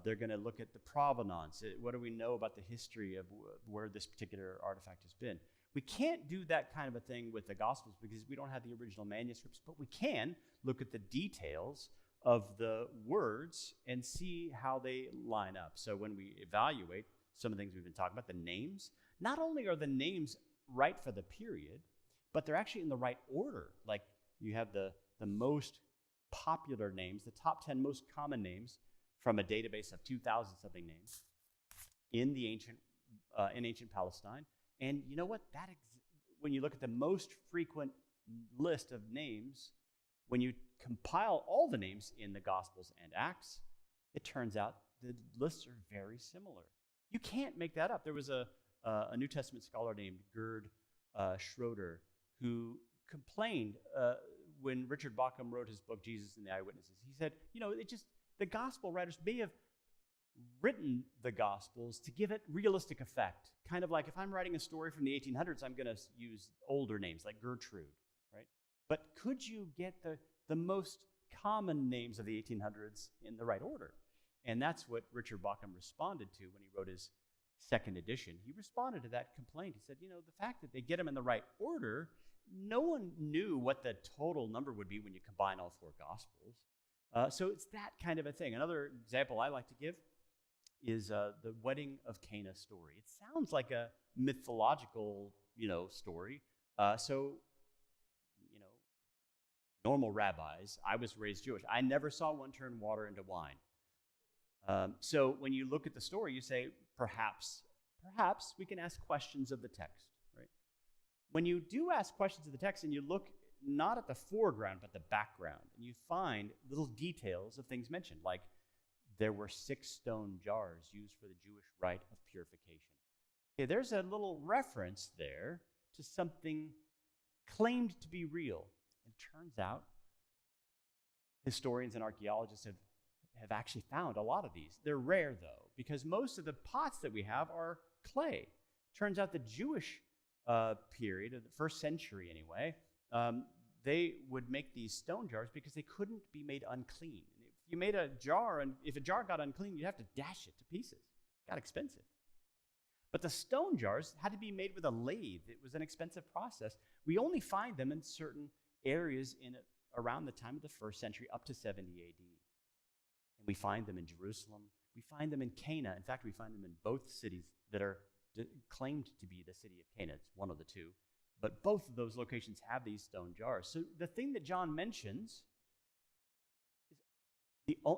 They're going to look at the provenance. What do we know about the history of where this particular artifact has been? We can't do that kind of a thing with the Gospels because we don't have the original manuscripts, but we can look at the details of the words and see how they line up. So when we evaluate some of the things we've been talking about, the names, not only are the names right for the period, but they're actually in the right order. Like you have the most popular names, the top 10 most common names from a database of 2,000 something names in ancient Palestine. And you know what? When you look at the most frequent list of names, when you compile all the names in the Gospels and Acts, it turns out the lists are very similar. You can't make that up. There was a New Testament scholar named Gerd Schroeder who complained when Richard Bauckham wrote his book, Jesus and the Eyewitnesses. He said, you know, the Gospel writers may have written the Gospels to give it realistic effect. Kind of like if I'm writing a story from the 1800s, I'm going to use older names like Gertrude, right? But could you get the most common names of the 1800s in the right order? And that's what Richard Bauckham responded to when he wrote his second edition. He responded to that complaint. He said, you know, the fact that they get them in the right order, no one knew what the total number would be when you combine all four Gospels. So it's that kind of a thing. Another example I like to give is the wedding of Cana story. It sounds like a mythological, story. Normal rabbis, I was raised Jewish. I never saw one turn water into wine. So when you look at the story, you say, perhaps we can ask questions of the text, right? When you do ask questions of the text and you look not at the foreground, but the background, and you find little details of things mentioned, like there were 6 stone jars used for the Jewish rite of purification. Okay, there's a little reference there to something claimed to be real. It turns out historians and archaeologists have actually found a lot of these. They're rare, though, because most of the pots that we have are clay. Turns out the Jewish period, of the first century anyway, they would make these stone jars because they couldn't be made unclean. If you made a jar, and if a jar got unclean, you'd have to dash it to pieces. It got expensive. But the stone jars had to be made with a lathe. It was an expensive process. We only find them in certain areas around the time of the first century, up to 70 AD. And we find them in Jerusalem. We find them in Cana. In fact, we find them in both cities that are claimed to be the city of Cana. It's one of the two. But both of those locations have these stone jars. So the thing that John mentions,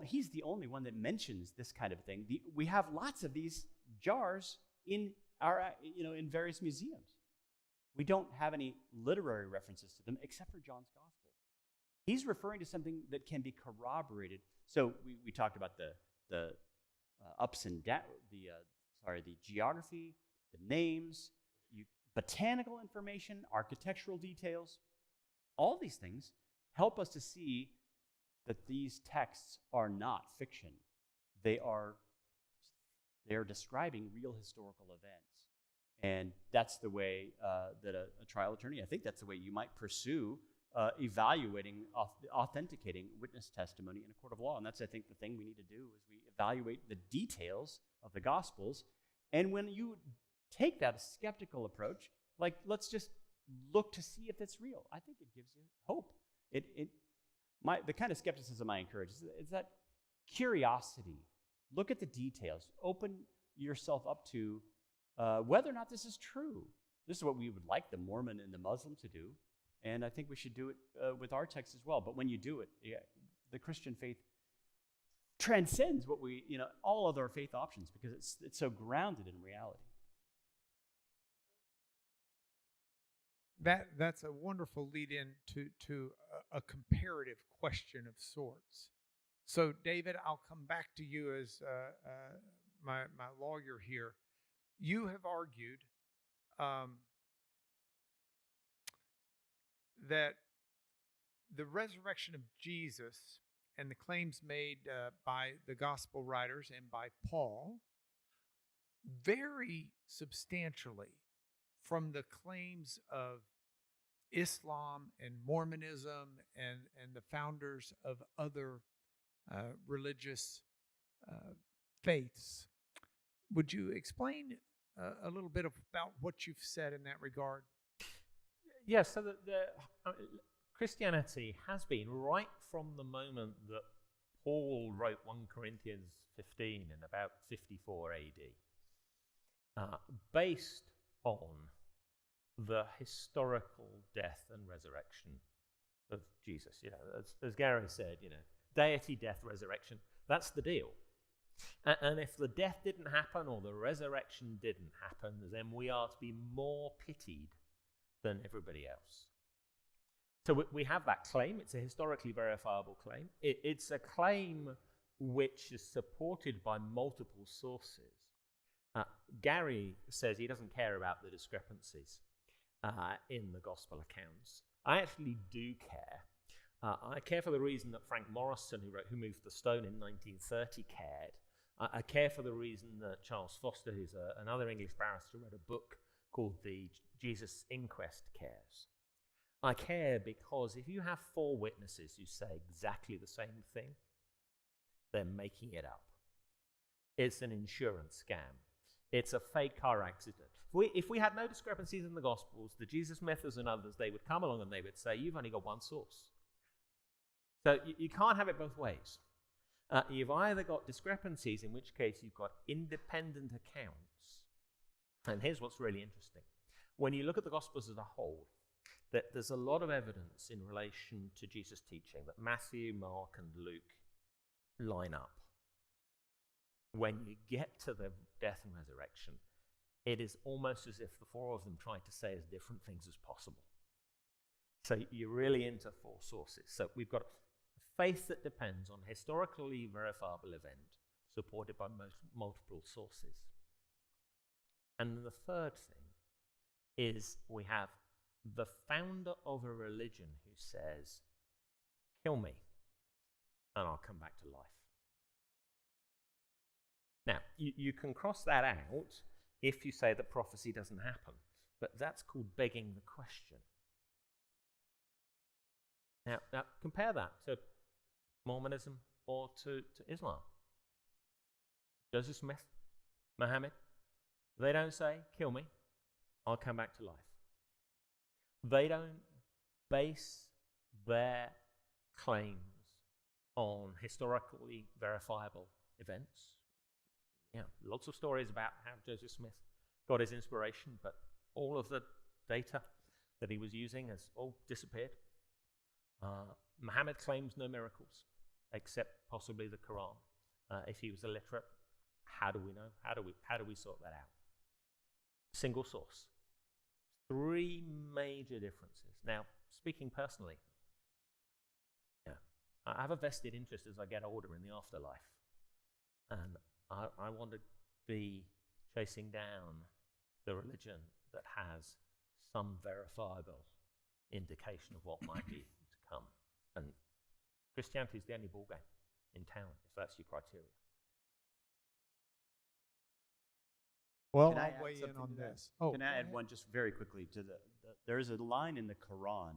he's the only one that mentions this kind of thing. We have lots of these jars in in various museums. We don't have any literary references to them except for John's Gospel. He's referring to something that can be corroborated. So we talked about the ups and downs, the geography, the names, botanical information, architectural details. All these things help us to see that these texts are not fiction. They are describing real historical events. And that's the way that a trial attorney, I think that's the way you might pursue evaluating, authenticating witness testimony in a court of law. And that's, I think, the thing we need to do is we evaluate the details of the Gospels. And when you take that skeptical approach, like let's just look to see if it's real, I think it gives you hope. The kind of skepticism I encourage is that curiosity. Look at the details. Open yourself up to whether or not this is true. This is what we would like the Mormon and the Muslim to do, and I think we should do it with our text as well. But when you do it, the Christian faith transcends all other faith options because it's so grounded in reality. That's a wonderful lead-in to a comparative question of sorts. So, David, I'll come back to you as my lawyer here. You have argued that the resurrection of Jesus and the claims made by the gospel writers and by Paul very substantially from the claims of Islam and Mormonism and the founders of other religious faiths. Would you explain a little bit about what you've said in that regard? Yes, so Christianity has been, right from the moment that Paul wrote 1 Corinthians 15 in about 54 AD, based on the historical death and resurrection of Jesus. You know, as Gary said, you know, deity, death, resurrection, that's the deal. And if the death didn't happen or the resurrection didn't happen, then we are to be more pitied than everybody else. So we have that claim. It's a historically verifiable claim. It's a claim which is supported by multiple sources. Gary says he doesn't care about the discrepancies in the gospel accounts. I actually do care. I care for the reason that Frank Morrison, who wrote Who Moved the Stone in 1930, cared. I care for the reason that Charles Foster, who's another English barrister, wrote a book called The Jesus Inquest, cares. I care because if you have 4 witnesses who say exactly the same thing, they're making it up. It's an insurance scam. It's a fake car accident. If we had no discrepancies in the Gospels, the Jesus myths and others, they would come along and they would say, you've only got one source. So you can't have it both ways. You've either got discrepancies, in which case you've got independent accounts. And here's what's really interesting. When you look at the Gospels as a whole, that there's a lot of evidence in relation to Jesus' teaching that Matthew, Mark, and Luke line up. When you get to the death and resurrection, it is almost as if the 4 of them tried to say as different things as possible. So you're really into 4 sources. So we've got faith that depends on historically verifiable event supported by multiple sources. And the third thing is we have the founder of a religion who says, kill me and I'll come back to life. Now, you can cross that out if you say that prophecy doesn't happen, but that's called begging the question. Now compare that to Mormonism or to Islam. Joseph Smith, Muhammad, they don't say, kill me, I'll come back to life. They don't base their claims on historically verifiable events. Yeah, lots of stories about how Joseph Smith got his inspiration, but all of the data that he was using has all disappeared. Muhammad claims no miracles, except possibly the Quran. If he was illiterate, how do we know? How do we sort that out? Single source. 3 major differences. Now, speaking personally, I have a vested interest as I get older in the afterlife, and I want to be chasing down the religion that has some verifiable indication of what might be to come. And Christianity is the only ballgame in town, if that's your criteria. Well, Can I I'll add weigh in something on to that? this. Can I add one just very quickly to there's a line in the Quran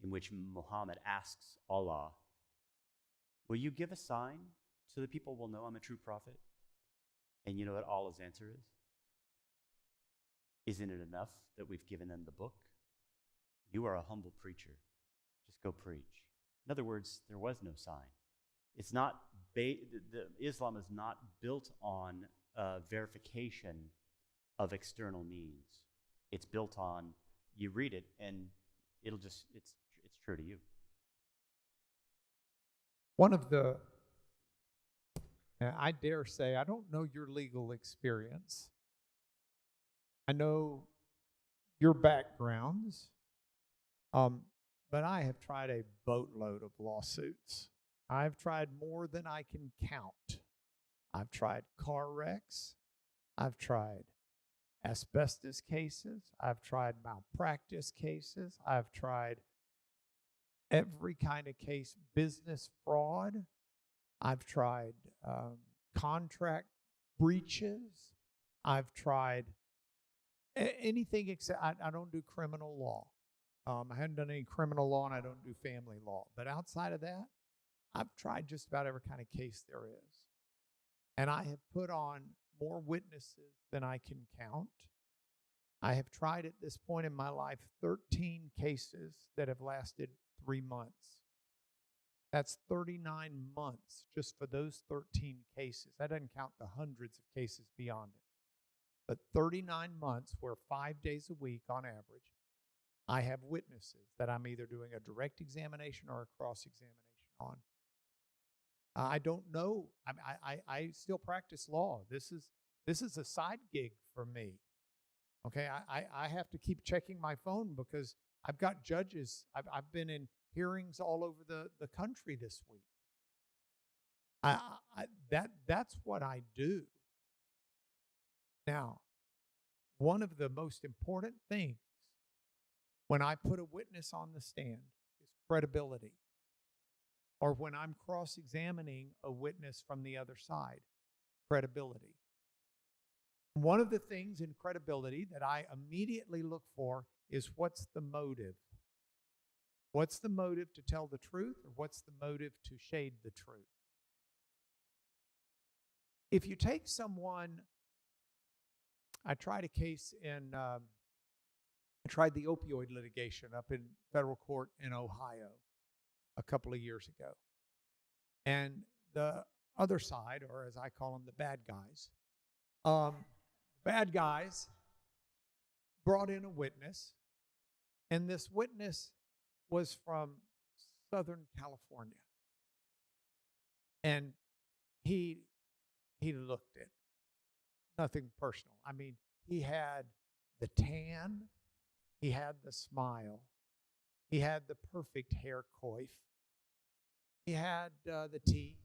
in which Muhammad asks Allah, will you give a sign so that people will know I'm a true prophet? And you know what Allah's answer is? Isn't it enough that we've given them the book? You are a humble preacher. Just go preach. In other words, there was no sign. It's not, Islam is not built on verification of external means. It's built on, you read it and it's true to you. One of the, I dare say, I don't know your legal experience. I know your backgrounds, but I have tried a boatload of lawsuits. I've tried more than I can count. I've tried car wrecks. I've tried asbestos cases. I've tried malpractice cases. I've tried every kind of case, business fraud. I've tried contract breaches. I've tried anything except I don't do criminal law. I haven't done any criminal law, and I don't do family law. But outside of that, I've tried just about every kind of case there is. And I have put on more witnesses than I can count. I have tried at this point in my life 13 cases that have lasted 3 months. That's 39 months just for those 13 cases. That doesn't count the hundreds of cases beyond it. But 39 months, where 5 days a week on average, I have witnesses that I'm either doing a direct examination or a cross-examination on. I don't know. I still practice law. This is a side gig for me. Okay, I have to keep checking my phone because I've got judges. I've been in hearings all over the country this week. That's what I do. Now, one of the most important things when I put a witness on the stand is credibility. Or when I'm cross-examining a witness from the other side, credibility. One of the things in credibility that I immediately look for is what's the motive? What's the motive to tell the truth, or what's the motive to shade the truth? If you take someone, I tried a case in, I tried the opioid litigation up in federal court in Ohio a couple of years ago. And the other side, or as I call them, the bad guys, brought in a witness, and this witness was from Southern California. And he looked it. Nothing personal. I mean, he had the tan, he had the smile, he had the perfect hair coif, he had the teeth,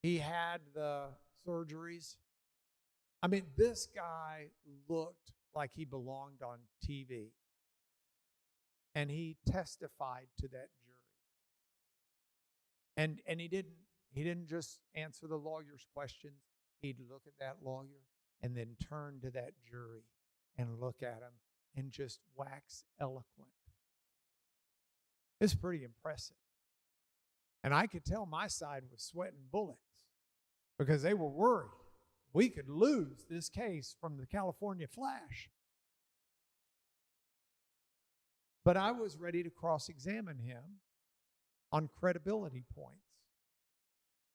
he had the surgeries. I mean, this guy looked like he belonged on TV. And he testified to that jury. And he didn't just answer the lawyer's questions. He'd look at that lawyer and then turn to that jury and look at him and just wax eloquent. It's pretty impressive. And I could tell my side was sweating bullets because they were worried we could lose this case from the California Flash. But I was ready to cross-examine him on credibility points.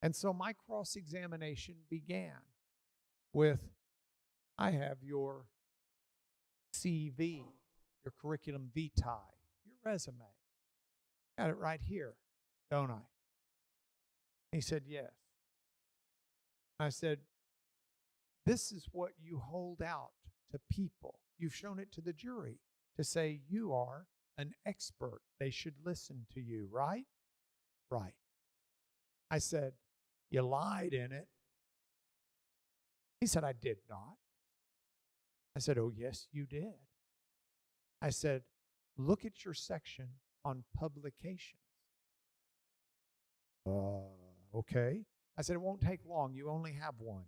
And so my cross-examination began with, I have your CV, your curriculum vitae, your resume. Got it right here, don't I? He said, yes. I said, this is what you hold out to people. You've shown it to the jury to say you are an expert. They should listen to you, right? Right. I said, you lied in it. He said, I did not. I said, oh, yes, you did. I said, look at your section on publications. Okay. I said, it won't take long. You only have one.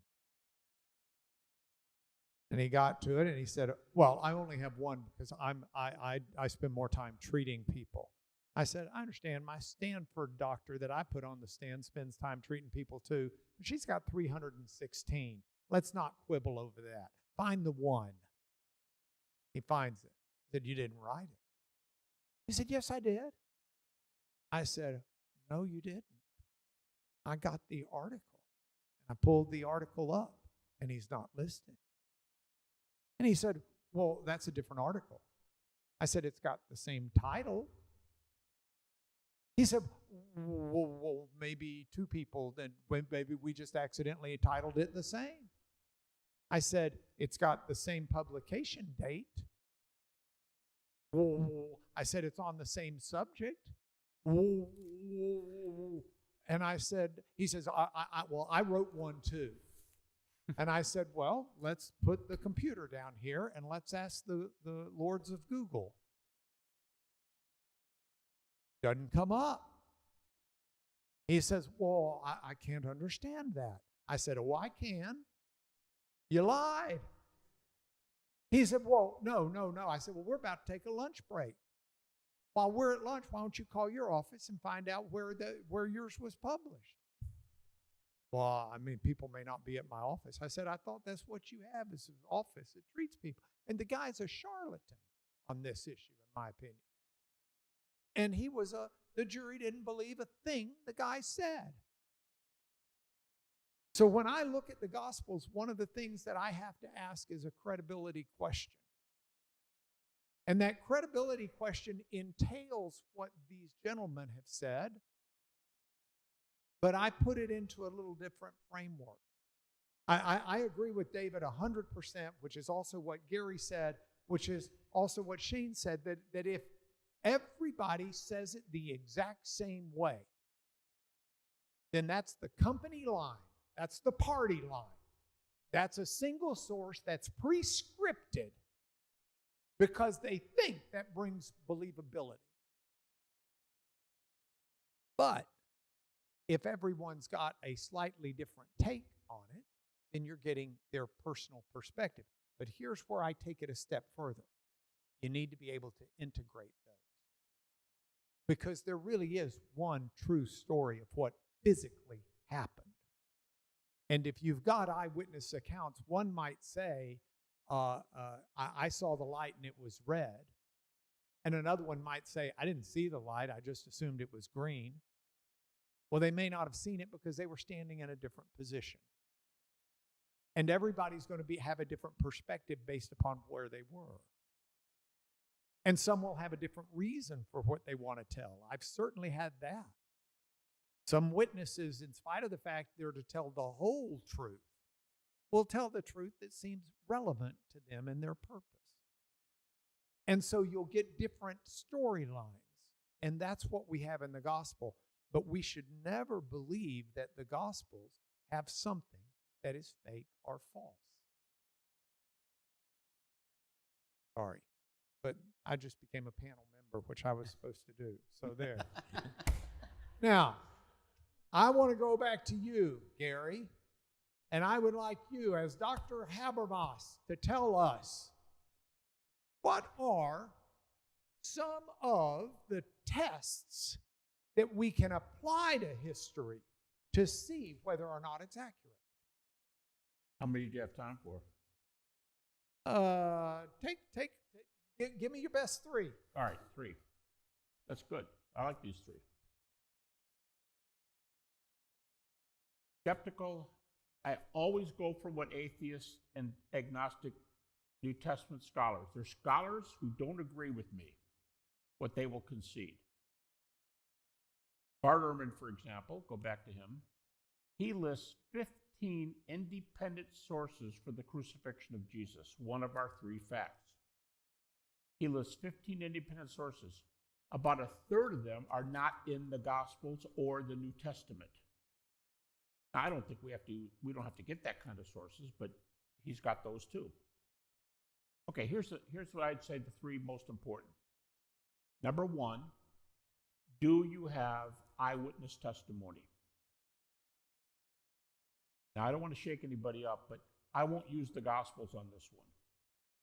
And he got to it and he said, well, I only have one because I spend more time treating people. I said, I understand. My Stanford doctor that I put on the stand spends time treating people too, but she's got 316. Let's not quibble over that. Find the one. He finds it. He said, you didn't write it. He said, yes, I did. I said, no, you didn't. I got the article. And I pulled the article up, and he's not listed. And he said, well, that's a different article. I said, it's got the same title. He said, well, maybe two people, then maybe we just accidentally titled it the same. I said, it's got the same publication date. I said, it's on the same subject. And I said, he says, I wrote one too. And I said, well, let's put the computer down here and let's ask the lords of Google. Doesn't come up. He says, well, I can't understand that. I said, oh, I can. You lied. He said, well, no. I said, well, we're about to take a lunch break. While we're at lunch, why don't you call your office and find out where yours was published? Well, I mean, people may not be at my office. I said, I thought that's what you have is an office that treats people. And the guy's a charlatan on this issue, in my opinion. And the jury didn't believe a thing the guy said. So when I look at the Gospels, one of the things that I have to ask is a credibility question. And that credibility question entails what these gentlemen have said, but I put it into a little different framework. I agree with David 100%, which is also what Gary said, which is also what Shane said, that if everybody says it the exact same way, then that's the company line. That's the party line. That's a single source that's prescripted because they think that brings believability. But if everyone's got a slightly different take on it, then you're getting their personal perspective. But here's where I take it a step further. You need to be able to integrate those. Because there really is one true story of what physically happened. And if you've got eyewitness accounts, one might say, I saw the light and it was red. And another one might say, I didn't see the light, I just assumed it was green. Well, they may not have seen it because they were standing in a different position. And everybody's going to have a different perspective based upon where they were. And some will have a different reason for what they want to tell. I've certainly had that. Some witnesses, in spite of the fact they're to tell the whole truth, will tell the truth that seems relevant to them and their purpose. And so you'll get different storylines. And that's what we have in the gospel. But we should never believe that the Gospels have something that is fake or false. Sorry, but I just became a panel member, which I was supposed to do. So there. Now, I want to go back to you, Gary, and I would like you, as Dr. Habermas, to tell us what are some of the tests that we can apply to history to see whether or not it's accurate. How many do you have time for? Give me your best three. All right, 3. That's good. I like these 3. Skeptical. I always go for what atheists and agnostic New Testament scholars. They're scholars who don't agree with me, what they will concede. Bart Ehrman, for example, go back to him, he lists 15 independent sources for the crucifixion of Jesus, one of our 3 facts. He lists 15 independent sources. About a third of them are not in the Gospels or the New Testament. Now, I don't think we don't have to get that kind of sources, but he's got those too. Okay, here's what I'd say the 3 most important. Number 1, do you have eyewitness testimony? Now, I don't want to shake anybody up, but I won't use the Gospels on this one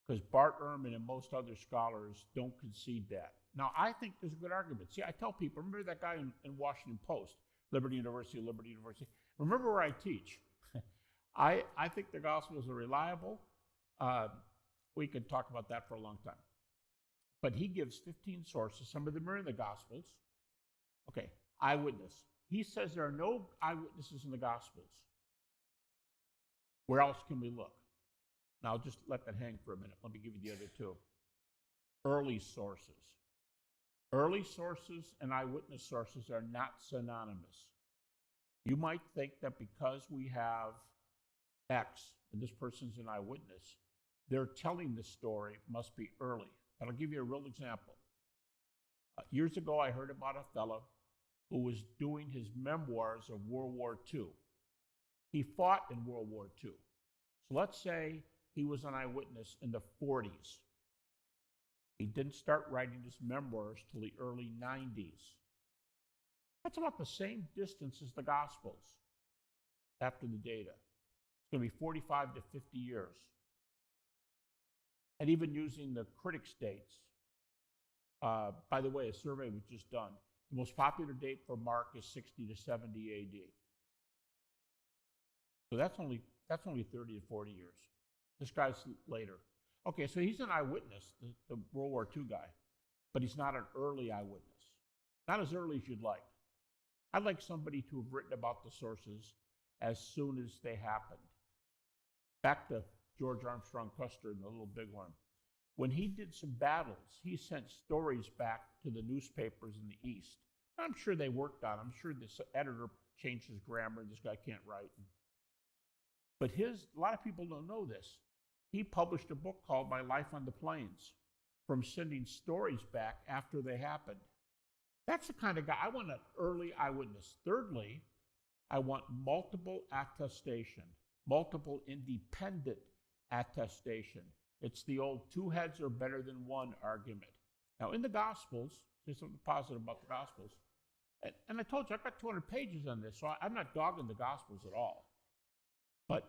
because Bart Ehrman and most other scholars don't concede that. Now, I think there's a good argument. See, I tell people, remember that guy in Washington Post, Liberty University. Remember where I teach. I think the Gospels are reliable. We could talk about that for a long time. But he gives 15 sources. Some of them are in the Gospels. Okay, eyewitness. He says there are no eyewitnesses in the Gospels. Where else can we look? Now, I'll just let that hang for a minute. Let me give you the other 2. Early sources. Early sources and eyewitness sources are not synonymous. You might think that because we have X and this person's an eyewitness, they're telling the story must be early. But I'll give you a real example. Years ago, I heard about a fellow who was doing his memoirs of World War II. He fought in World War II. So let's say he was an eyewitness in the 40s. He didn't start writing his memoirs till the early 90s. That's about the same distance as the Gospels after the data. going to be 45 to 50 years. And even using the critics' dates. By the way, a survey was just done. The most popular date for Mark is 60 to 70 AD. So that's only 30 to 40 years. This guy's later. Okay, so he's an eyewitness, the World War II guy, but he's not an early eyewitness. Not as early as you'd like. I'd like somebody to have written about the sources as soon as they happened. Back to George Armstrong Custer and the Little Bighorn. When he did some battles, he sent stories back to the newspapers in the East. I'm sure they worked on it. I'm sure this editor changed his grammar. This guy can't write. But a lot of people don't know this. He published a book called My Life on the Plains from sending stories back after they happened. That's the kind of guy. I want an early eyewitness. Thirdly, I want multiple attestation, multiple independent attestation. It's the old two heads are better than one argument. Now, in the Gospels, there's something positive about the Gospels. And I told you, I've got 200 pages on this, so I'm not dogging the Gospels at all. But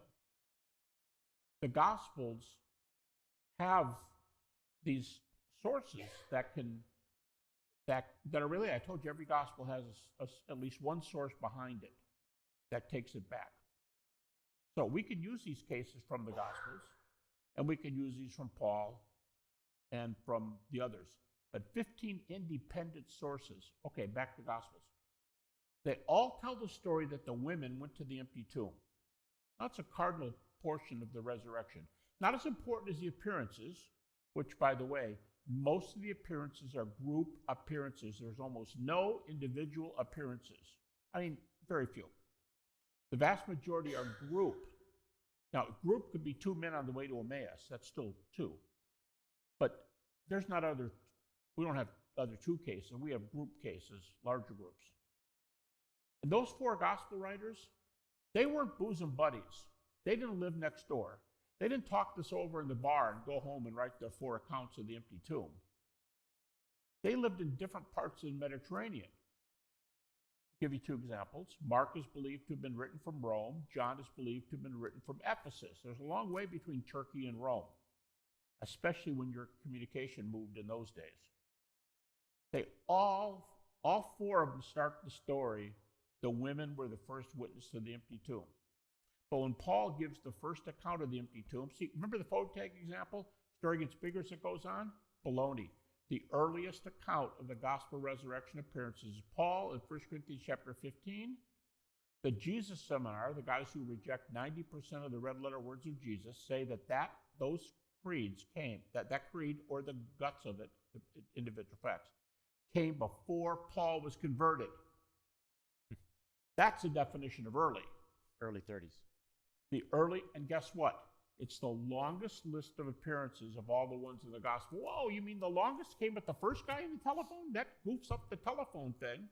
the Gospels have these sources that are really, I told you, every Gospel has at least one source behind it that takes it back. So we can use these cases from the Gospels, and we can use these from Paul and from the others. But 15 independent sources. Okay, back to the Gospels. They all tell the story that the women went to the empty tomb. That's a cardinal portion of the resurrection. Not as important as the appearances, which, by the way, most of the appearances are group appearances. There's almost no individual appearances. I mean, very few. The vast majority are group. Now, a group could be two men on the way to Emmaus. That's still two. But there's not we don't have other two cases. We have group cases, larger groups. And those four gospel writers, they weren't bosom buddies. They didn't live next door. They didn't talk this over in the bar and go home and write their four accounts of the empty tomb. They lived in different parts of the Mediterranean. I'll give you two examples. Mark is believed to have been written from Rome. John is believed to have been written from Ephesus. There's a long way between Turkey and Rome, especially when your communication moved in those days. They all four of them start the story. The women were the first witness to the empty tomb. But when Paul gives the first account of the empty tomb, see, remember the phone tag example? Story gets bigger as it goes on? Baloney. The earliest account of the gospel resurrection appearances is Paul in 1 Corinthians chapter 15. The Jesus seminar, the guys who reject 90% of the red letter words of Jesus, say that those creeds came, that creed or the guts of it, the individual facts, came before Paul was converted. That's the definition of early. Early 30s. The early, and guess what? It's the longest list of appearances of all the ones in the gospel. Whoa, you mean the longest came with the first guy in the telephone? That goofs up the telephone thing.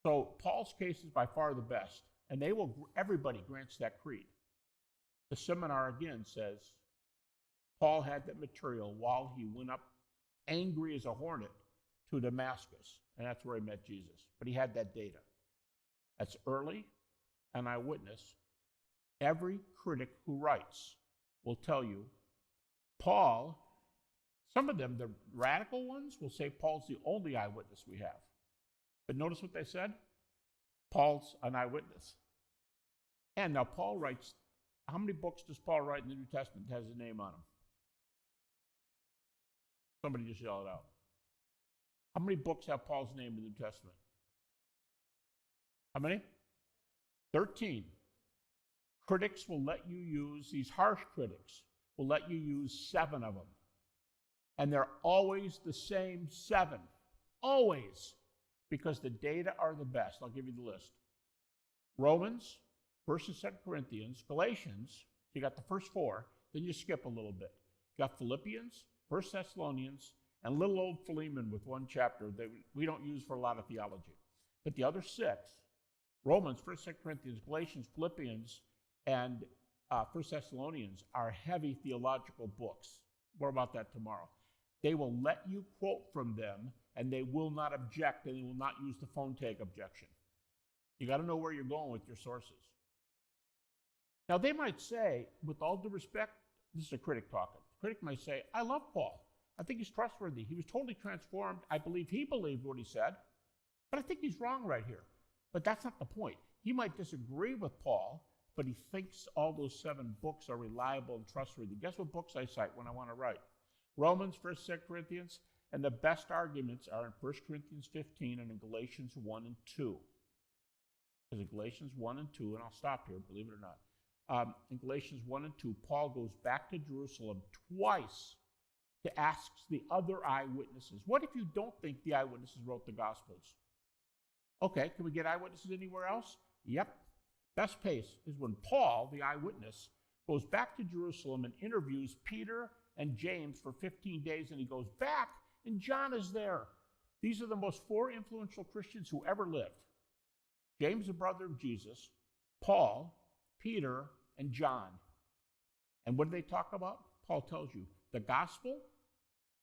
So Paul's case is by far the best, and everybody grants that creed. The seminar again says Paul had that material while he went up angry as a hornet to Damascus, and that's where he met Jesus. But he had that data. That's early, an eyewitness. Every critic who writes will tell you, Paul, some of them, the radical ones, will say Paul's the only eyewitness we have. But notice what they said? Paul's an eyewitness. And now Paul writes, how many books does Paul write in the New Testament that has his name on them? Somebody just yell it out. How many books have Paul's name in the New Testament? How many? 13. Critics will let you use, these harsh critics will let you use 7 of them. And they're always the same 7. Always. Because the data are the best. I'll give you the list. Romans, 1st and 2nd Corinthians, Galatians, you got the first 4, then you skip a little bit. You got Philippians, 1st Thessalonians, and little old Philemon with 1 chapter that we don't use for a lot of theology. But the other 6, Romans, 1st, 2nd Corinthians, Galatians, Philippians, and 1st Thessalonians are heavy theological books. More about that tomorrow. They will let you quote from them, and they will not object, and they will not use the phone tag objection. You got to know where you're going with your sources. Now, they might say, with all due respect, this is a critic talking. The critic might say, I love Paul. I think he's trustworthy. He was totally transformed. I believe he believed what he said, but I think he's wrong right here. But that's not the point. He might disagree with Paul, but he thinks all those 7 books are reliable and trustworthy. Guess what books I cite when I want to write? Romans, 1st, 2nd Corinthians, and the best arguments are in 1 Corinthians 15 and in Galatians 1 and 2. Because in Galatians 1 and 2, and I'll stop here, believe it or not. In Galatians 1 and 2, Paul goes back to Jerusalem twice to ask the other eyewitnesses, what if you don't think the eyewitnesses wrote the Gospels? Okay, can we get eyewitnesses anywhere else? Yep. Best case is when Paul, the eyewitness, goes back to Jerusalem and interviews Peter and James for 15 days, and he goes back, and John is there. These are the most 4 influential Christians who ever lived. James, the brother of Jesus, Paul, Peter, and John. And what do they talk about? Paul tells you, the gospel.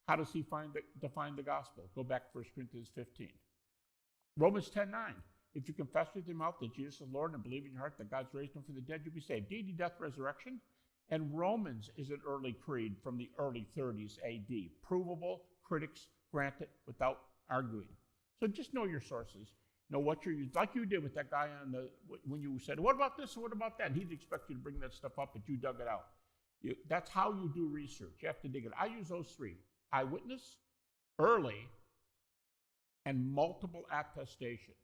How does he define the gospel? Go back to 1 Corinthians 15. Romans 10:9. If you confess with your mouth that Jesus is Lord and believe in your heart that God's raised him from the dead, you'll be saved. Deity, death, resurrection. And Romans is an early creed from the early 30s AD. Provable, critics grant it without arguing. So just know your sources. Know what you're using. Like you did with that guy when you said, what about this and what about that? And he'd expect you to bring that stuff up, but you dug it out. That's how you do research. You have to dig it. I use those 3. Eyewitness, early, and multiple attestation.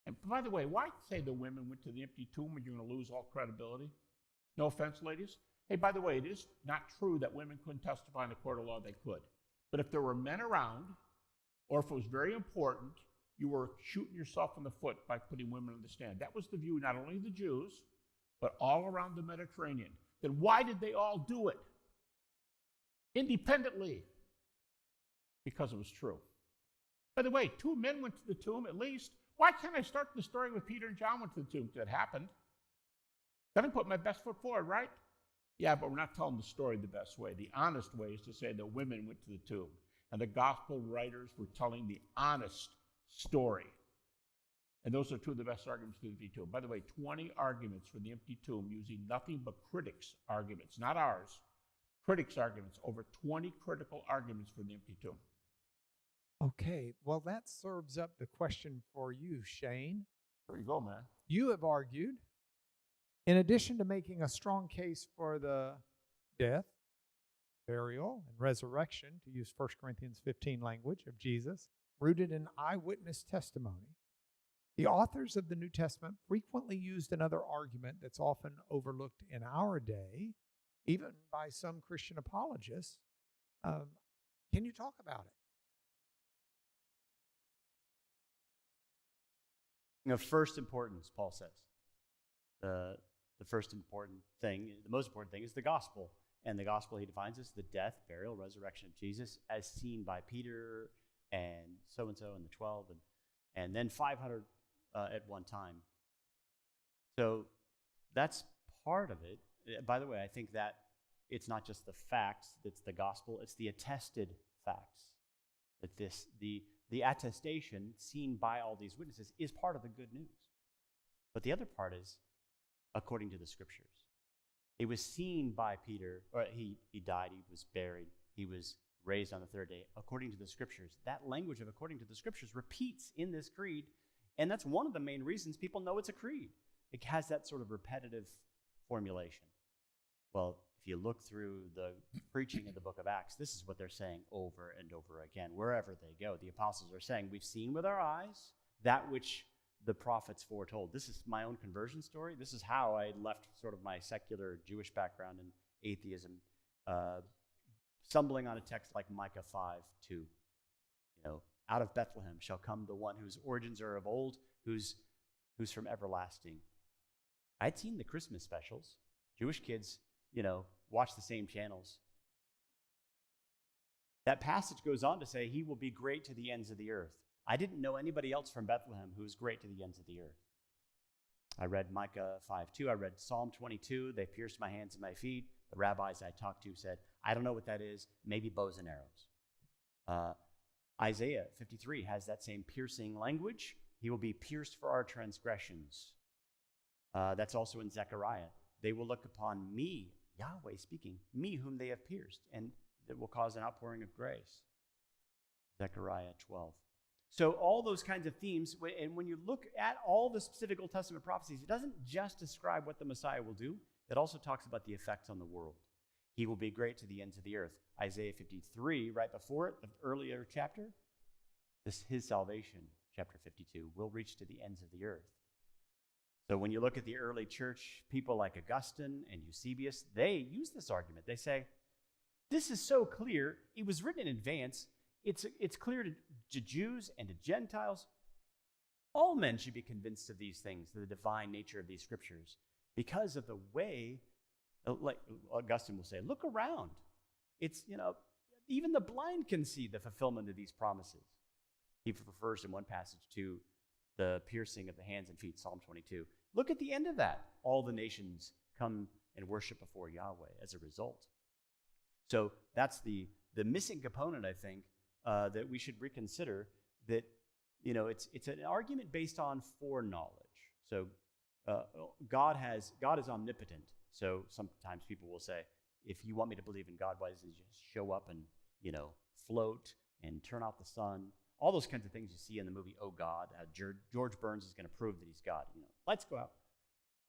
And by the way, why say the women went to the empty tomb when you're going to lose all credibility? No offense, ladies. Hey, by the way, it is not true that women couldn't testify in a court of law. They could. But if there were men around, or if it was very important, you were shooting yourself in the foot by putting women on the stand. That was the view not only of the Jews, but all around the Mediterranean. Then why did they all do it? Independently. Because it was true. By the way, 2 men went to the tomb at least. Why can't I start the story with Peter and John went to the tomb? That happened. Then I put my best foot forward, right? Yeah, but we're not telling the story the best way. The honest way is to say that women went to the tomb. And the gospel writers were telling the honest story. And those are 2 of the best arguments for the empty tomb. By the way, 20 arguments for the empty tomb using nothing but critics' arguments, not ours. Critics' arguments, over 20 critical arguments for the empty tomb. Okay, well, that serves up the question for you, Shane. There you go, man. You have argued, in addition to making a strong case for the death, burial, and resurrection, to use 1 Corinthians 15 language of Jesus, rooted in eyewitness testimony, the authors of the New Testament frequently used another argument that's often overlooked in our day, even by some Christian apologists. Can you talk about it? Of first importance, Paul says. The first important thing, the most important thing is the gospel. And the gospel he defines as the death, burial, resurrection of Jesus as seen by Peter and so-and-so and the 12 and then 500 at one time. So that's part of it. By the way, I think that it's not just the facts that's the gospel, it's the attested facts. That the attestation seen by all these witnesses is part of the good news. But the other part is according to the scriptures. It was seen by Peter, or he died, he was buried, he was raised on the 3rd day, according to the scriptures. That language of according to the scriptures repeats in this creed, and that's one of the main reasons people know it's a creed. It has that sort of repetitive formulation. Well, if you look through the preaching of the book of Acts, this is what they're saying over and over again. Wherever they go, the apostles are saying, we've seen with our eyes that which the prophets foretold. This is my own conversion story. This is how I left sort of my secular Jewish background and atheism, stumbling on a text like Micah 5:2. Out of Bethlehem shall come the one whose origins are of old, who's from everlasting. I'd seen the Christmas specials. Jewish kids, watch the same channels. That passage goes on to say he will be great to the ends of the earth. I didn't know anybody else from Bethlehem who was great to the ends of the earth. I read Micah 5:2. I read Psalm 22. They pierced my hands and my feet. The rabbis I talked to said, I don't know what that is. Maybe bows and arrows. Isaiah 53 has that same piercing language. He will be pierced for our transgressions. That's also in Zechariah. they will look upon me, Yahweh speaking, me whom they have pierced, and it will cause an outpouring of grace. Zechariah 12. So all those kinds of themes, and when you look at all the specific Old Testament prophecies, it doesn't just describe what the Messiah will do, it also talks about the effects on the world. He will be great to the ends of the earth. Isaiah 53, right before it, the earlier chapter, his salvation, chapter 52, will reach to the ends of the earth. So when you look at the early church, people like Augustine and Eusebius, they use this argument. They say, this is so clear, it was written in advance, it's clear to Jews and to Gentiles. All men should be convinced of these things, the divine nature of these scriptures, because of the way, like Augustine will say, look around. It's, even the blind can see the fulfillment of these promises. He refers in one passage to the piercing of the hands and feet, Psalm 22. Look at the end of that. All the nations come and worship before Yahweh as a result. So that's the missing component, I think, that we should reconsider, that, it's an argument based on foreknowledge. So God is omnipotent. So sometimes people will say, if you want me to believe in God, why doesn't he just show up and, float and turn out the sun? All those kinds of things you see in the movie Oh God. George Burns is going to prove that he's God. Lights go out.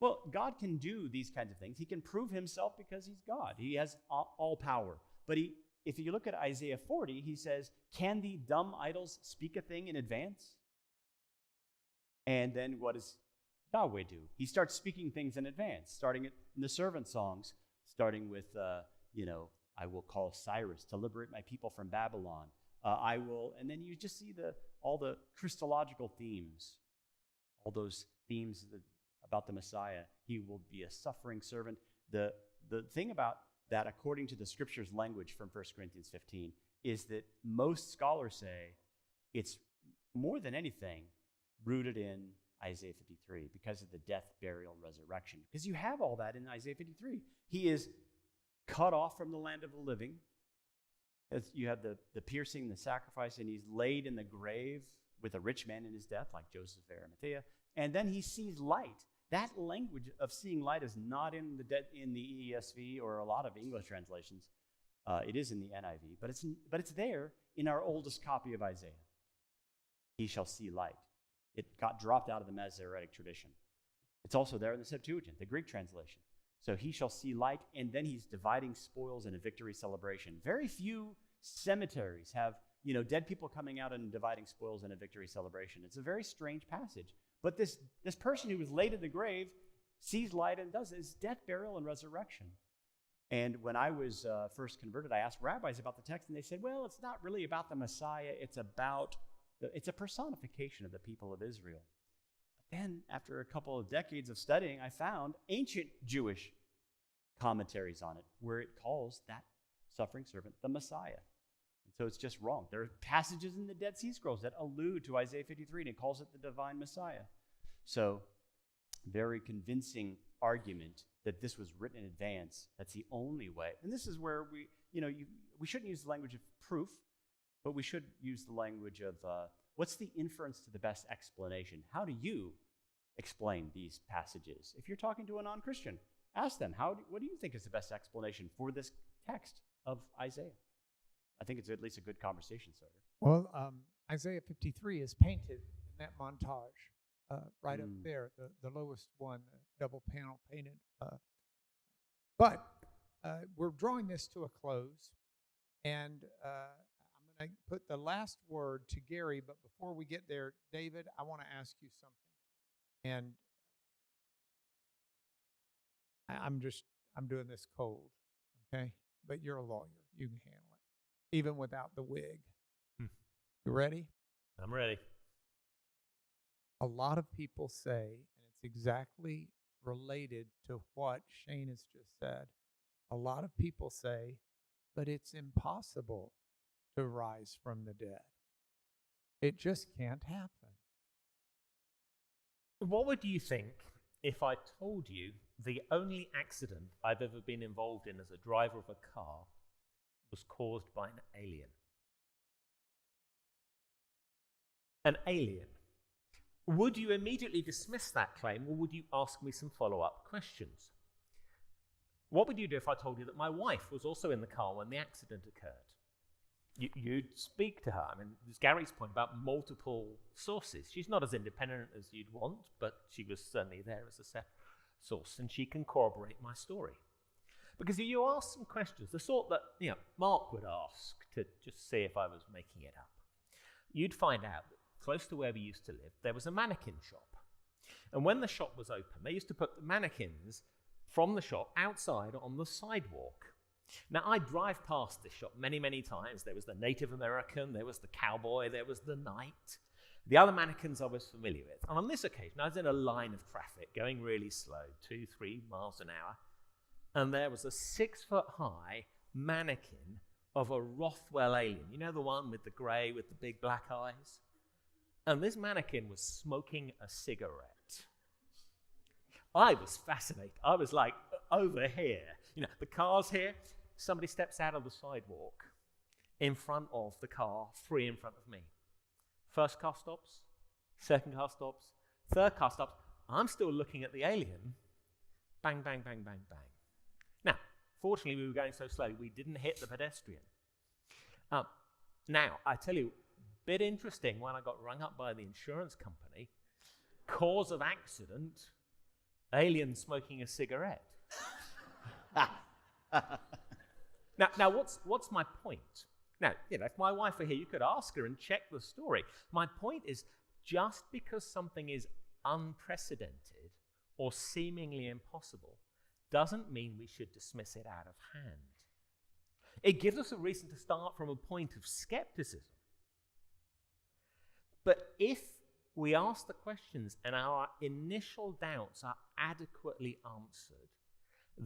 Well, God can do these kinds of things. He can prove himself because he's God. He has all power. But if you look at Isaiah 40, he says, can the dumb idols speak a thing in advance? And then what does Yahweh do? He starts speaking things in advance, starting in the servant songs, starting with, I will call Cyrus to liberate my people from Babylon. I will, and then you just see all the Christological themes, all those themes about the Messiah. He will be a suffering servant. The thing about that, according to the scripture's language from 1 Corinthians 15, is that most scholars say it's more than anything rooted in Isaiah 53 because of the death, burial, resurrection. Because you have all that in Isaiah 53. He is cut off from the land of the living. As you have the piercing, the sacrifice, and he's laid in the grave with a rich man in his death, like Joseph of Arimathea. And then he sees light. That language of seeing light is not in the ESV or a lot of English translations. It is in the NIV, but it's there in our oldest copy of Isaiah. He shall see light. It got dropped out of the Masoretic tradition. It's also there in the Septuagint, the Greek translation. So he shall see light, and then he's dividing spoils in a victory celebration. Very few cemeteries have, dead people coming out and dividing spoils in a victory celebration. It's a very strange passage. But this person who was laid in the grave sees light and does it. It's death, burial, and resurrection. And when I was first converted, I asked rabbis about the text, and they said, well, it's not really about the Messiah. It's a personification of the people of Israel. But then, after a couple of decades of studying, I found ancient Jewish commentaries on it where it calls that suffering servant the Messiah. And so it's just wrong. There are passages in the Dead Sea Scrolls that allude to Isaiah 53, and it calls it the divine Messiah. So, very convincing argument that this was written in advance. That's the only way. And this is where we shouldn't use the language of proof, but we should use the language of what's the inference to the best explanation? How do you explain these passages? If you're talking to a non-Christian, ask them, what do you think is the best explanation for this text of Isaiah? I think it's at least a good conversation starter. Well, Isaiah 53 is painted in that montage right up there, the lowest one, double panel painted. But we're drawing this to a close, and I'm going to put the last word to Gary, but before we get there, David, I want to ask you something. And I'm doing this cold, okay? But you're a lawyer. You can handle it, even without the wig. You ready? I'm ready. A lot of people say, and it's exactly related to what Shane has just said, a lot of people say, but it's impossible to rise from the dead. It just can't happen. What would you think if I told you the only accident I've ever been involved in as a driver of a car was caused by an alien? An alien. Would you immediately dismiss that claim, or would you ask me some follow-up questions? What would you do if I told you that my wife was also in the car when the accident occurred? You'd speak to her. I mean, there's Gary's point about multiple sources. She's not as independent as you'd want, but she was certainly there as a source, and she can corroborate my story. Because if you ask some questions, the sort that Mark would ask to just see if I was making it up, you'd find out that close to where we used to live, there was a mannequin shop. And when the shop was open, they used to put the mannequins from the shop outside on the sidewalk. Now, I drive past this shop many, many times. There was the Native American, there was the cowboy, there was the knight. The other mannequins I was familiar with. And on this occasion, I was in a line of traffic going really slow, 2-3 miles an hour. And there was a 6-foot-high mannequin of a Rothwell alien. You know, the one with the grey, with the big black eyes? And this mannequin was smoking a cigarette. I was fascinated. I was like, over here. The car's here. Somebody steps out of the sidewalk in front of the car, 3 in front of me. First car stops, second car stops, third car stops. I'm still looking at the alien. Bang, bang, bang, bang, bang. Now, fortunately, we were going so slowly, we didn't hit the pedestrian. Now, I tell you, bit interesting when I got rung up by the insurance company. Cause of accident, alien smoking a cigarette. Now, what's my point? Now, if my wife were here, you could ask her and check the story. My point is, just because something is unprecedented or seemingly impossible doesn't mean we should dismiss it out of hand. It gives us a reason to start from a point of skepticism. But if we ask the questions and our initial doubts are adequately answered,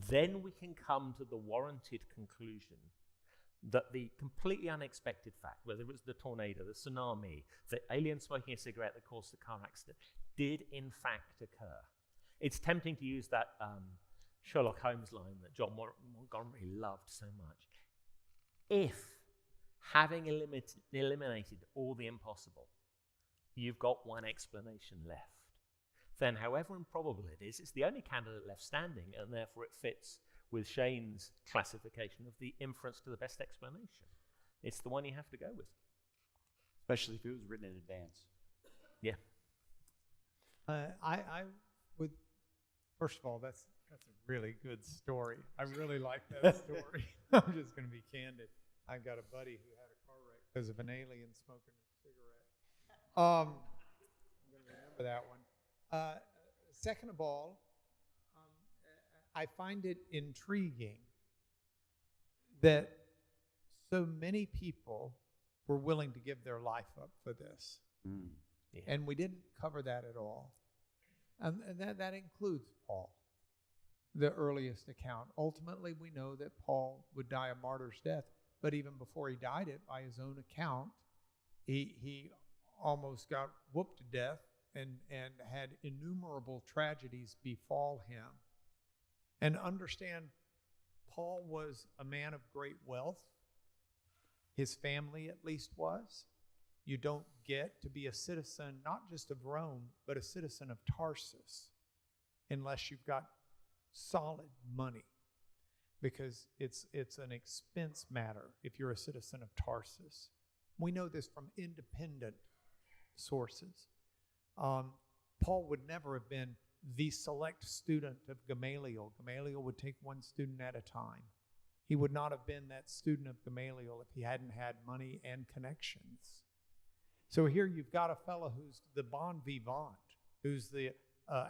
then we can come to the warranted conclusion that the completely unexpected fact, whether it was the tornado, the tsunami, the alien smoking a cigarette that caused the car accident, did in fact occur. It's tempting to use that Sherlock Holmes line that John Montgomery loved so much. If, having eliminated all the impossible, you've got one explanation left, then however improbable it is, it's the only candidate left standing, and therefore it fits with Shane's classification of the inference to the best explanation. It's the one you have to go with. Especially if it was written in advance. Yeah. I would, first of all, that's a really good story. I really like that story. I'm just going to be candid. I got a buddy who had a car wreck because of an alien smoking a cigarette. I'm going to remember that one. Second of all, I find it intriguing that so many people were willing to give their life up for this. Yeah. And we didn't cover that at all. And that includes Paul, the earliest account. Ultimately, we know that Paul would die a martyr's death, but even before he died it, by his own account, he almost got whooped to death and had innumerable tragedies befall him. And understand, Paul was a man of great wealth. His family at least was. You don't get to be a citizen, not just of Rome, but a citizen of Tarsus, unless you've got solid money, because it's an expense matter if you're a citizen of Tarsus. We know this from independent sources. Paul would never have been the select student of Gamaliel. Gamaliel would take one student at a time. He would not have been that student of Gamaliel if he hadn't had money and connections. So here you've got a fellow who's the bon vivant, who's the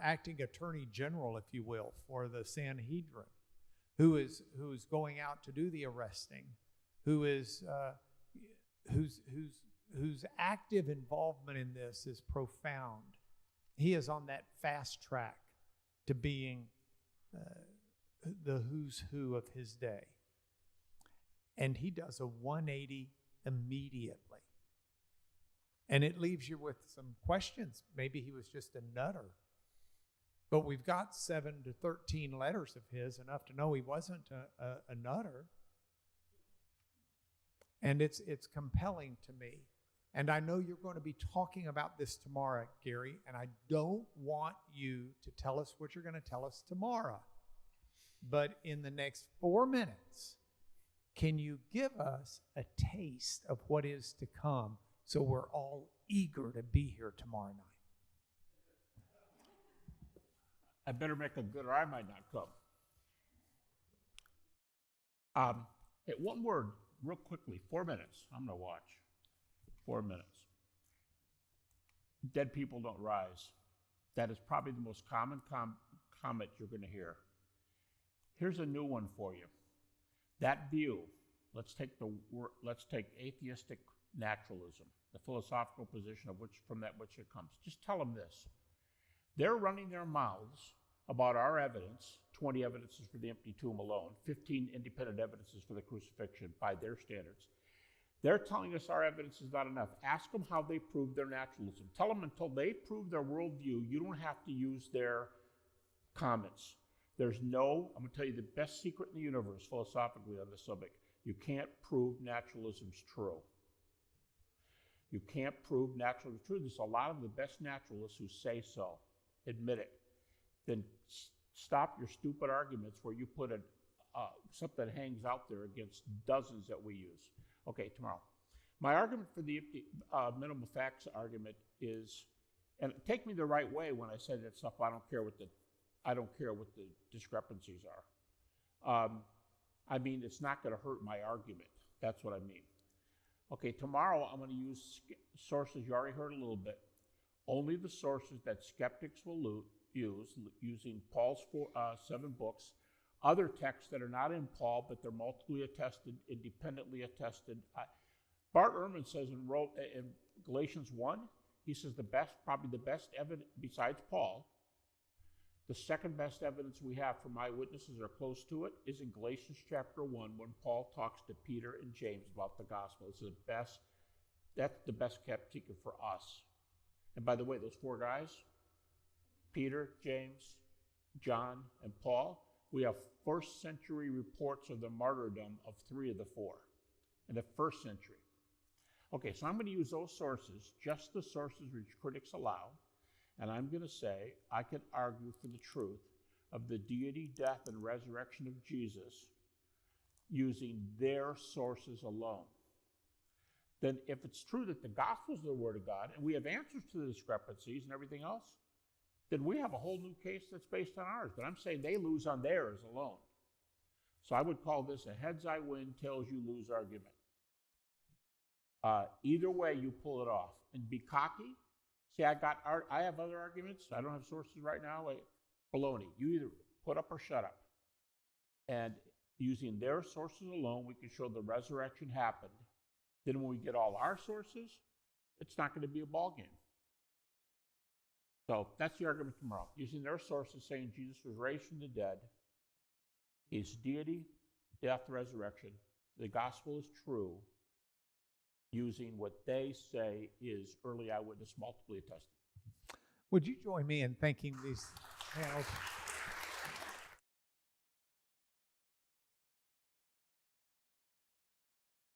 acting attorney general, if you will, for the Sanhedrin, who's going out to do the arresting, whose active involvement in this is profound. He is on that fast track to being the who's who of his day. And he does a 180 immediately. And it leaves you with some questions. Maybe he was just a nutter. But we've got 7 to 13 letters of his, enough to know he wasn't a nutter. And it's compelling to me. And I know you're going to be talking about this tomorrow, Gary, and I don't want you to tell us what you're going to tell us tomorrow. But in the next 4 minutes, can you give us a taste of what is to come so we're all eager to be here tomorrow night? I better make a good or I might not come. Hey, one word, real quickly, 4 minutes. I'm going to watch. 4 minutes. Dead people don't rise. That is probably the most common comment you're going to hear. Here's a new one for you. That view, let's take atheistic naturalism, the philosophical position of from which it comes. Just tell them this. They're running their mouths about our evidence, 20 evidences for the empty tomb alone, 15 independent evidences for the crucifixion by their standards. They're telling us our evidence is not enough. Ask them how they prove their naturalism. Tell them until they prove their worldview, you don't have to use their comments. I'm going to tell you the best secret in the universe philosophically on this subject. You can't prove naturalism's true. You can't prove naturalism's true. There's a lot of the best naturalists who say so. Admit it. Then stop your stupid arguments where you put something that hangs out there against dozens that we use. Okay, tomorrow. My argument for the minimal facts argument is, and take me the right way when I say that stuff. I don't care what the discrepancies are. I mean, it's not going to hurt my argument. That's what I mean. Okay, tomorrow I'm going to use sources you already heard a little bit. Only the sources that skeptics will use, using Paul's 7 books, other texts that are not in Paul, but they're multiply attested, independently attested. Bart Ehrman says in Galatians 1, he says probably the best evidence besides Paul, the second best evidence we have from eyewitnesses or close to it is in Galatians chapter 1 when Paul talks to Peter and James about the gospel. That's the best kept secret for us. And by the way, those 4 guys, Peter, James, John, and Paul, we have first century reports of the martyrdom of 3 of the 4 in the first century. Okay, so I'm going to use those sources, just the sources which critics allow, and I'm going to say I can argue for the truth of the deity, death, and resurrection of Jesus using their sources alone. Then if it's true that the gospel is the word of God, and we have answers to the discrepancies and everything else, then we have a whole new case that's based on ours. But I'm saying they lose on theirs alone. So I would call this a heads I win, tails you lose argument. Either way, you pull it off. And be cocky. See, I have other arguments. I don't have sources right now. Baloney. You either put up or shut up. And using their sources alone, we can show the resurrection happened. Then when we get all our sources, it's not going to be a ball game. So that's the argument tomorrow. Using their sources saying Jesus was raised from the dead, his deity, death, resurrection, the gospel is true, using what they say is early eyewitness multiply attested. Would you join me in thanking these panels?